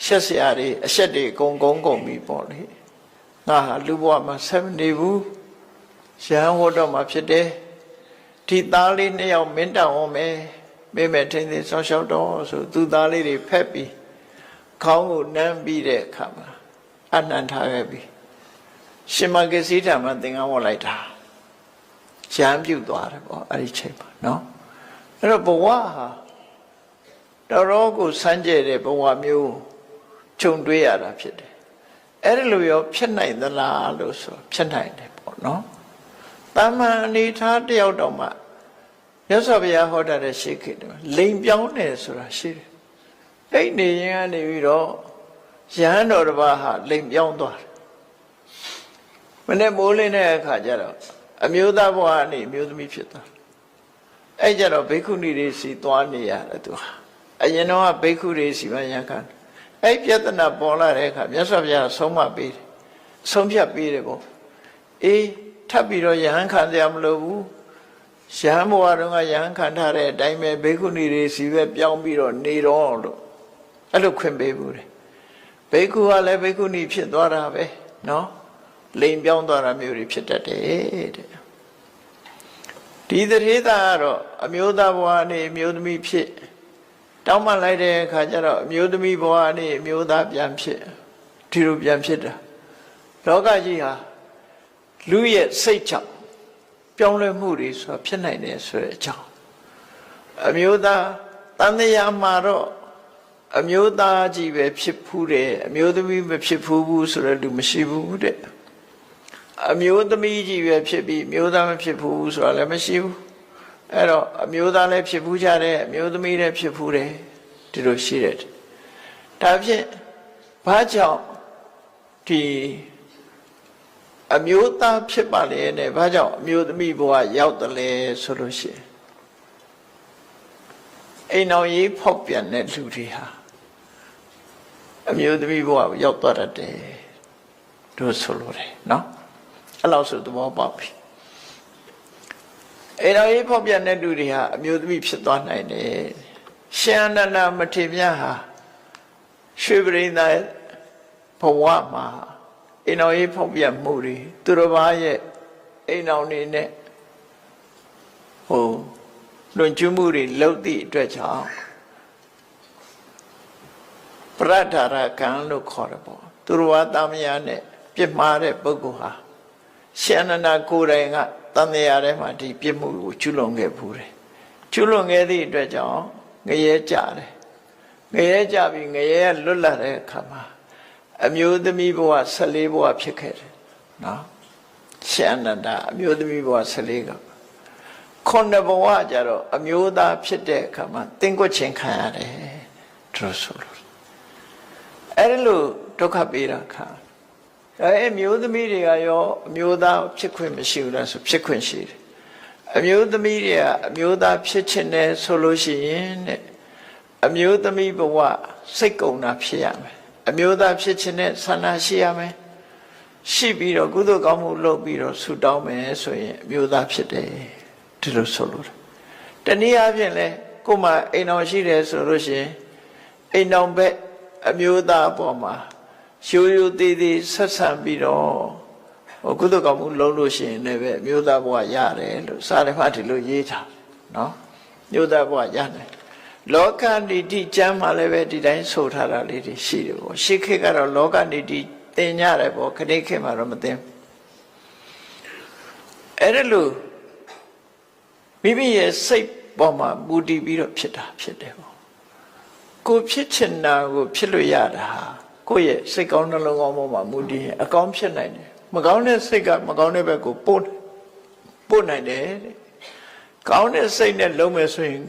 ရှက်စရာတွေအရှက်တွေအကုန်ပြီပေါ့လေငါဟာလူဘွားမှာဆက်မနေဘူးရဟန်းဟောတော့မှာဖြစ်တယ်ဒီသားလေး2ယောက်မင်းတောင်းအောင်မယ်မိမဲ့ထိန်သိဆောင်းရှောက်တော့ဆိုသူသားလေးတွေဖက်ပြီးခေါင်းကိုနမ်းပြီးတဲ့အခါမှာအနန္ထားခဲ့ပြီရှင်မဂ္ဂစီထံမှာသင်္ကန်းဝတ်လိုက်တာရဟန်းပြုတ်သွားတယ်ပေါ့အဲ့ဒီချိန်မှာနော်အဲ့တော့ဘဝဟာတော်တော်ကိုစမ်းကြဲတဲ့ဘဝမျိုးခြုံတွေးရတာဖြစ်တယ်အဲ့ဒီလိုရောဖြစ်နိုင်သလားလို့ဆိုဖြစ်နိုင်တယ်ပေါ့နော်တာမန်အနေထားတယောက်တော့မှမြတ်စွာဘုရားဟောတာတဲ့ရှိခေတ္တလိမ်ပြောင်းတယ်ဆိုတာရှိတယ်အဲ့နေရင်ကနေပြီးတော့ရဟန်းတော်တစ်ပါးဟာလိမ်ပြောင်းသွားတယ်မနေ့မိုးလင်းတဲ့အခါကျတော့အမျိုးသားဘဝကနေအမျိုးသမီးဖြစ်သွားအဲ့ကြတော့ဘိက္ခုနီတွေစီသွားနေရတယ်သူဟာအရင်တော့ဘိက္ခုတွေစီမှရခံအဲ့ပြဿနာပေါ်လာတဲ့အခါမြတ်စွာဘုရားဆုံးမပေးတယ်ဆုံးဖြတ်ပေးတယ်ပေါ့အေးထပ်ပြီးတော့ယဟန်ခံကြမလို့ဘူးယဟန်ဘဝတုန်းကယဟန်ခံထားတဲ့အတိုင်းပဲဘိက္ခုနီတွေစီပဲပြောင်းပြီးတော့နေတော့လို့အဲ့လိုခွင့်ပေးဘူးတယ်ဘိက္ခုကလည်းဘိက္ခုနီဖြစ်သွားတာပဲနော်လိမ်ပြောင်းသွားတာမျိုးတွေဖြစ်တတ်တယ်တဲ့ဒီတထေးသားကတော့အမျိုးသားဘဝနဲ့အမျိုးသမီးဖြစ်တောင်းပန်လိုက်တဲ့အခါကျတော့အမျိုးသမီးဘဝနဲ့အမျိုးသားပြန်ဖြစ်ဒီလိုပြန်ဖြစ်တာလောကကြီးဟာလူရဲ့စိတ်ကြောင့်ပြောင်းလဲမှုတွေဆိုတာဖြစ်နိုင်တယ်ဆိုတဲ့အကြောင်းအမျိုးသားတန်တရားမှာတော့အမျိုးသားကြီးပဲဖြစ်ဖူးတယ်အမျိုးသမီးမဖြစ်ဖူးဘူးဆိုတဲ့လူမရှိဘူးတဲ့အမျိုးသမီးကြီးပဲဖြစ်ပြီးအမျိုးသားမဖြစ်ဘူးဆိုတာလည်းမရှိဘူးအဲ့တော့အမျိုးသားလည်းဖြစ်ဖူးကြတယ်အမျိုးသမီးလည်းဖြစ်ဖူးတယ်ဒီလိုရှိတယ်ဒါဖြင့်ဘာကြောင့်ဒီအမျိုးသားဖြစ်ပါလေနဲ့ဘာကြောင့်အမျိုးသမီးဘဝရောက်တယ်လဲဆိုလို့ရှိရင်အိမ်တော်ရေးဖောက်ပြန်တဲ့လူတွေဟာအမျိုးသမီးဘဝရောက်သွားတတ်တယ်တို့ဆိုလို့တယ်နော်အဲ့လောက်ဆိုသဘောပေါက်ပြီအိမ်တော်ရေးဖောက်ပြန်တဲ့လူတွေဟာအမျိုးသမီးဖြစ်သွားနိုင်တယ်ရှင်အနန္ဒမထေရမြတ်ဟာရွှေပရိသတ်ဘဝမှာအိမ်တော်ရေးဖောက်ပြန်မှုတွေသူတစ်ပါးရဲ့အိမ်တော်နေနဲ့လွန်ကျူးမှုတွေလုပ်သည့်အတွက်ကြောင့်ပရဒ္ဒါရကံလို့ခေါ်တယ်ပေါ့သူတော်ဘာသမယနဲ့ပြစ်မှားတဲ့ပုဂ္ဂိုလ်ဟာရှင်အနန္ဒကိုယ်တိုင်ကတန်တရားထဲမှာဒီပြစ်မှုကိုကျူးလွန်ခဲ့ဘူးတယ်ကျူးလွန်ခဲ့သည့်အတွက်ကြောင့်ငရဲကြတယ်ငရဲကြပြီးငရဲကလွတ်လာတဲ့အခါမှာအမျိုးသမီးဘဝ14ဘဝဖြစ်ခဲ့တယ်နော်ရှင်အနန္ဒအမျိုးသမီးဘဝ14ကခုနှစ်ဘဝကြတော့အမျိုးသားဖြစ်တဲ့အခါမှာတင်းကွက်ချင်းခံရတယ်သူဆိုလို့အဲ့လိုဒုက္ခပေးတာခါအဲ့မျိုးသမီးတွေကရောအမျိုးသားဖြစ်ခွင့်မရှိဘူးလားဆိုဖြစ်ခွင့်ရှိတယ် အမျိုးသမီးတွေကအမျိုးသားဖြစ်ချင်တယ်ဆိုလို့ရှိရင်တဲ့အမျိုးသမီးဘဝစိတ်ကုန်တာဖြစ်ရမယ်အမျိုးသားဖြစ်ချင်တဲ့ဆန္ဒရှိရမယ်ရှိပြီးတော့ကုသိုလ်ကောင်းမှုလုပ်ပြီးတော့ဆုတောင်းမယ်ဆိုရင်အမျိုးသားဖြစ်တယ်ဒီလိုဆိုလို့တနည်းအားဖြင့်လဲကိုယ်မှအိမ်တော်ရှိတယ်ဆိုလို့ရှိရင်အိမ်တော်ဘက်အမျိုးသားအပေါ်မှာရိုးရိုးသေးသေးဆက်ဆံပြီးတော့ကုသိုလ်ကောင်းမှုလုပ်လို့ရှိရင်လည်းပဲအမျိုးသားဘဝရတယ်လို့စာရမဒီလိုရေးထားနော်မျိုးသားဘဝရတယ်လောကနိတိကျမ်းမှာလည်းပဲဒီတိုင်းဆိုထားတာလေးတွေရှိတယ်ပေါ့ရှေးခေတ်ကတော့လောကနိတိသင်ကြတယ်ပေါ့ခဏခေတ်မှာတော့မသင်အဲ့ဒါလို့မိမိရဲ့စိတ်ပေါ်မှာမူတည်ပြီးတော့ဖြစ်တာဖြစ်တယ်ပေါ့ကိုဖြစ်ချင်တာကိုဖြစ်လို့ရတာဟာကိုယ့်ရဲ့စိတ်ကောင်းနှလုံးကောင်းပေါ်မှာမူတည်ရင်အကောင်းဖြစ်နိုင်တယ်မကောင်းတဲ့စိတ်ကမကောင်းတဲ့ဘက်ကိုပို့နိုင်တယ်တဲ့ကောင်းတဲ့စိတ်နဲ့လုံးမယ်ဆိုရင်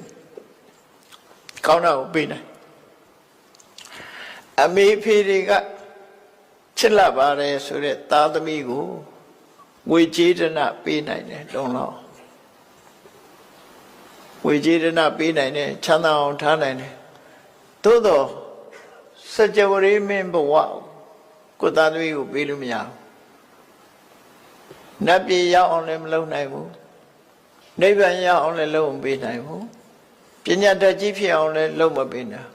ကောင်းတာကိုပေးနိုင်အမေဖေတွေကချစ်လာပါတယ်ဆိုတဲ့သားသမီးကိုငွေကြေးဒဏပေးနိုင်တယ်လုံးလုံးငွေကြေးဒဏပေးနိုင်တယ်ချမ်းသာအောင်ထားနိုင်တယ်သို့တော့စကြဝဠာမင်းဘဝကိုသားသမီးကိုပေးလို့မရဘူးနတ်ပြည်ရောက်အောင်လည်းမလုပ်နိုင်ဘူးနိဗ္ဗာန်ရောက်အောင်လည်းလုပ်မပေးနိုင်ဘူးပညာတတ်ကြီးဖြစ်အောင်လည်းလုပ်မပေးနိုင်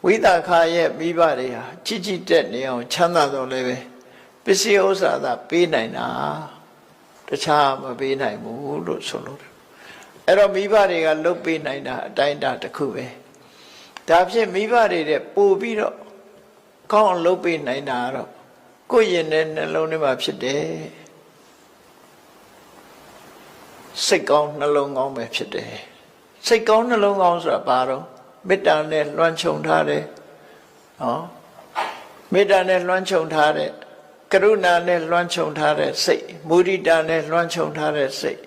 ဝိသခာရဲ့မိဘတွေဟာကြီးကြီးတက်နေအောင်ချမ်းသာတော်လည်းပဲပစ္စည်းဥစ္စာသာပေးနိုင်တာတခြားမပေးနိုင်ဘူးလို့ဆိုလို့တယ်အဲ့တော့မိဘတွေကလုပ်ပေးနိုင်တာအတိုင်းအတာတစ်ခုပဲဒါဖြင့်မိဘတွေတဲ့ပို့ပြီးတော့ကောင်းအောင်လုပ်ပေးနိုင်တာတော့ကိုယ့်ရင်ထဲနှလုံးထဲမှာဖြစ်တယ်စိတ်ကောင်းနှလုံးကောင်းပဲဖြစ်တယ်စိတ်ကောင်းနှလုံးကောင်းဆိုတာဘာတော့မေတ္တာနဲ့လွှမ်းခြုံထားတယ်နော်မေတ္တာနဲ့လွှမ်းခြုံထားတဲ့ကရုဏာနဲ့လွှမ်းခြုံထားတဲ့စိတ်မုဒိတာနဲ့လွှမ်းခြုံထားတဲ့စိတ်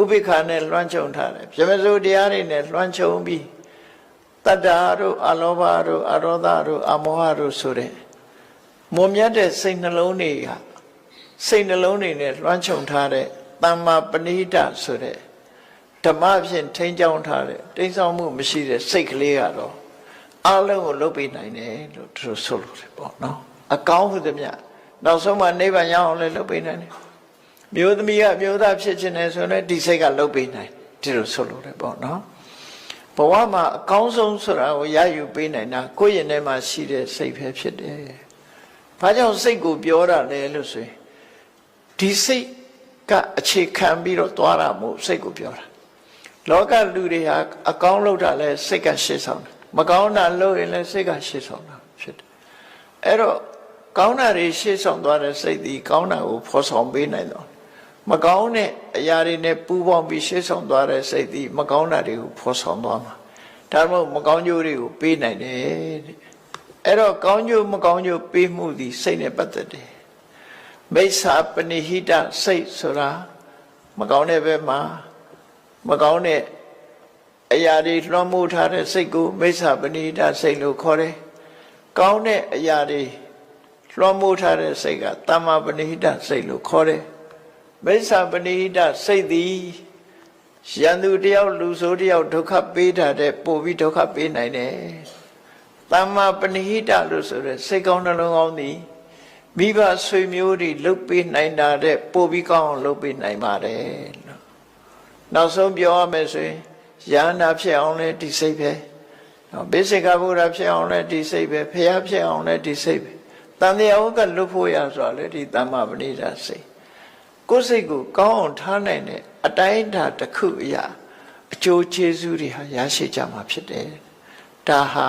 ဥပိ္ပခာနဲ့လွှမ်းခြုံထားတယ်ပြမစိုးတရားတွေနဲ့လွှမ်းခြုံပြီးတတ္တာတို့အလောဘတို့အရောဓတို့အမောဟတို့ဆိုတဲ့မွန်မြတ်တဲ့စိတ်နှလုံးတွေကစိတ်နှလုံးတွေနဲ့လွှမ်းခြုံထားတဲ့တမ္မာပဏိတဆိုတဲ့ဓမ္မဖြင့်ထိန်းချောင်းထားတဲ့တိမ်းဆောင်မှုမရှိတဲ့စိတ်ကလေးကတော့အလုံးကိုလုပ်ပေးနိုင်တယ်လို့သူတို့ဆိုလို့တယ်ပေါ့နော်အကောင်းဟုသမျှနောက်ဆုံးမှနိဗ္ဗာန်ရောက်အောင်လည်းလုပ်ပေးနိုင်တယ်မျိုးသမီးကမျိုးသားဖြစ်ခြင်းနဲ့ဆိုရင်ဒီစိတ်ကလုပ်ပေးနိုင်ဒီလိုဆိုလို့တယ်ပေါ့နော်ဘဝမှာအကောင်းဆုံးဆိုတာကိုရယူပေးနိုင်တာကိုယ့်ရင်ထဲမှာရှိတဲ့စိတ်ပဲဖြစ်တယ်ဘာကြောင့်စိတ်ကိုပြောတာလဲလို့ဆိုရင်ဒီစိတ်ကအခြေခံပြီးတော့သွားတာမဟုတ်စိတ်ကိုပြောတာလောကလူတွေဟာအကောင်းလုပ်တာလဲစိတ်ကရှေ့ဆောင်တယ်မကောင်းတာလုပ်ရင်လဲစိတ်ကရှေ့ဆောင်တာဖြစ်တယ်အဲ့တော့ကောင်းတာတွေရှေ့ဆောင်သွားတဲ့စိတ်ဒီကောင်းတာကိုဖော်ဆောင်ပေးနိုင်တော့မကောင်းတဲ့အရာတွေနဲ့ပူးပေါင်းပြီးရှေ့ဆောင်သွားတဲ့စိတ်ဒီမကောင်းတာတွေကိုဖော်ဆောင်သွားမှာဒါမှမဟုတ်မကောင်းကျိုးတွေကိုပေးနိုင်တယ်တဲ့အဲ့တော့ကောင်းကျိုးမကောင်းကျိုးပေးမှုဒီစိတ်နဲ့ပတ်သက်တယ်မိစ္ဆာပနိဟိတစိတ်ဆိုတာမကောင်းတဲ့ဘက်မှာမကောင်းတဲ့အရာတွေလွှမ်းမိုးထားတဲ့စိတ်ကိုမိစ္ဆာပနိဟိတစိတ်လို့ခေါ်တယ်ကောင်းတဲ့အရာတွေလွှမ်းမိုးထားတဲ့စိတ်ကတမ္မာပနိဟိတစိတ်လို့ခေါ်တယ်မိစ္ဆာပနိဟိတစိတ်သည်ရန်သူတယောက်လူဆိုးတယောက်ဒုက္ခပေးတာတဲ့ပို့ပြီးဒုက္ခပေးနိုင်တယ်တမ္မာပနိဟိတလို့ဆိုတဲ့စိတ်ကောင်းနှလုံးကောင်းသည်မိဘဆွေမျိုးတွေလှုပ်ပေးနိုင်တာတဲ့ပို့ပြီးကောင်းအောင်လှုပ်ပေးနိုင်ပါတယ်လို့နောက်ဆုံးပြောရမယ်ဆိုရင်ယန္တာဖြစ်အောင်လဲဒီစိတ်ပဲဘိစိကဗုဒ္ဓဖြစ်အောင်လဲဒီစိတ်ပဲဖရာဖြစ်အောင်လဲဒီစိတ်ပဲတန်တရားဝကလွတ်ဖို့ရဆိုတာလဲဒီတမ္မာပဏိဒစိတ်ကိုယ်စိတ်ကိုကောင်းအောင်ထားနိုင်တဲ့အတိုင်းအတာတစ်ခုအရာအကျိုးကျေးဇူးတွေဟာရရှိကြမှာဖြစ်တယ်ဒါဟာ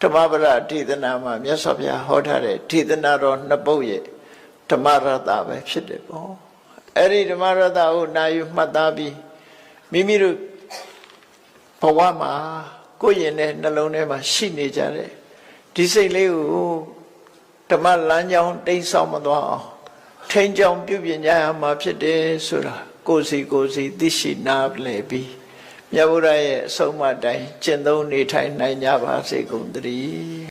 ဓမ္မပဒဒေသနာမှာမြတ်စွာဘုရားဟောထားတဲ့ဒေသနာတော်နှစ်ပုဒ်ရဲ့ဓမ္မရတပဲဖြစ်တယ်ပေါ့အဲ့ဒီဓမ္မရတကိုနာယူမှတ်သားပြီးမိမိတို့ဘဝမှာကိုယ်ရင်တဲ့နှလုံးထဲမှာရှိနေကြတဲ့ဒီစိတ်လေးကိုဓမ္မလမ်းကြောင်းတိမ်းဆောင်မသွားအောင်ထိန်ကြောင်ပြုပြင်ကြရမှာဖြစ်တယ်ဆိုတာကိုယ်စီသိရှိနားလည်ပြီးမြတ်ဗုဒ္ဓရဲ့အဆုံးအမတိုင်းကျင့်သုံးနေထိုင်နိုင်ကြပါစေကုန်သတည်း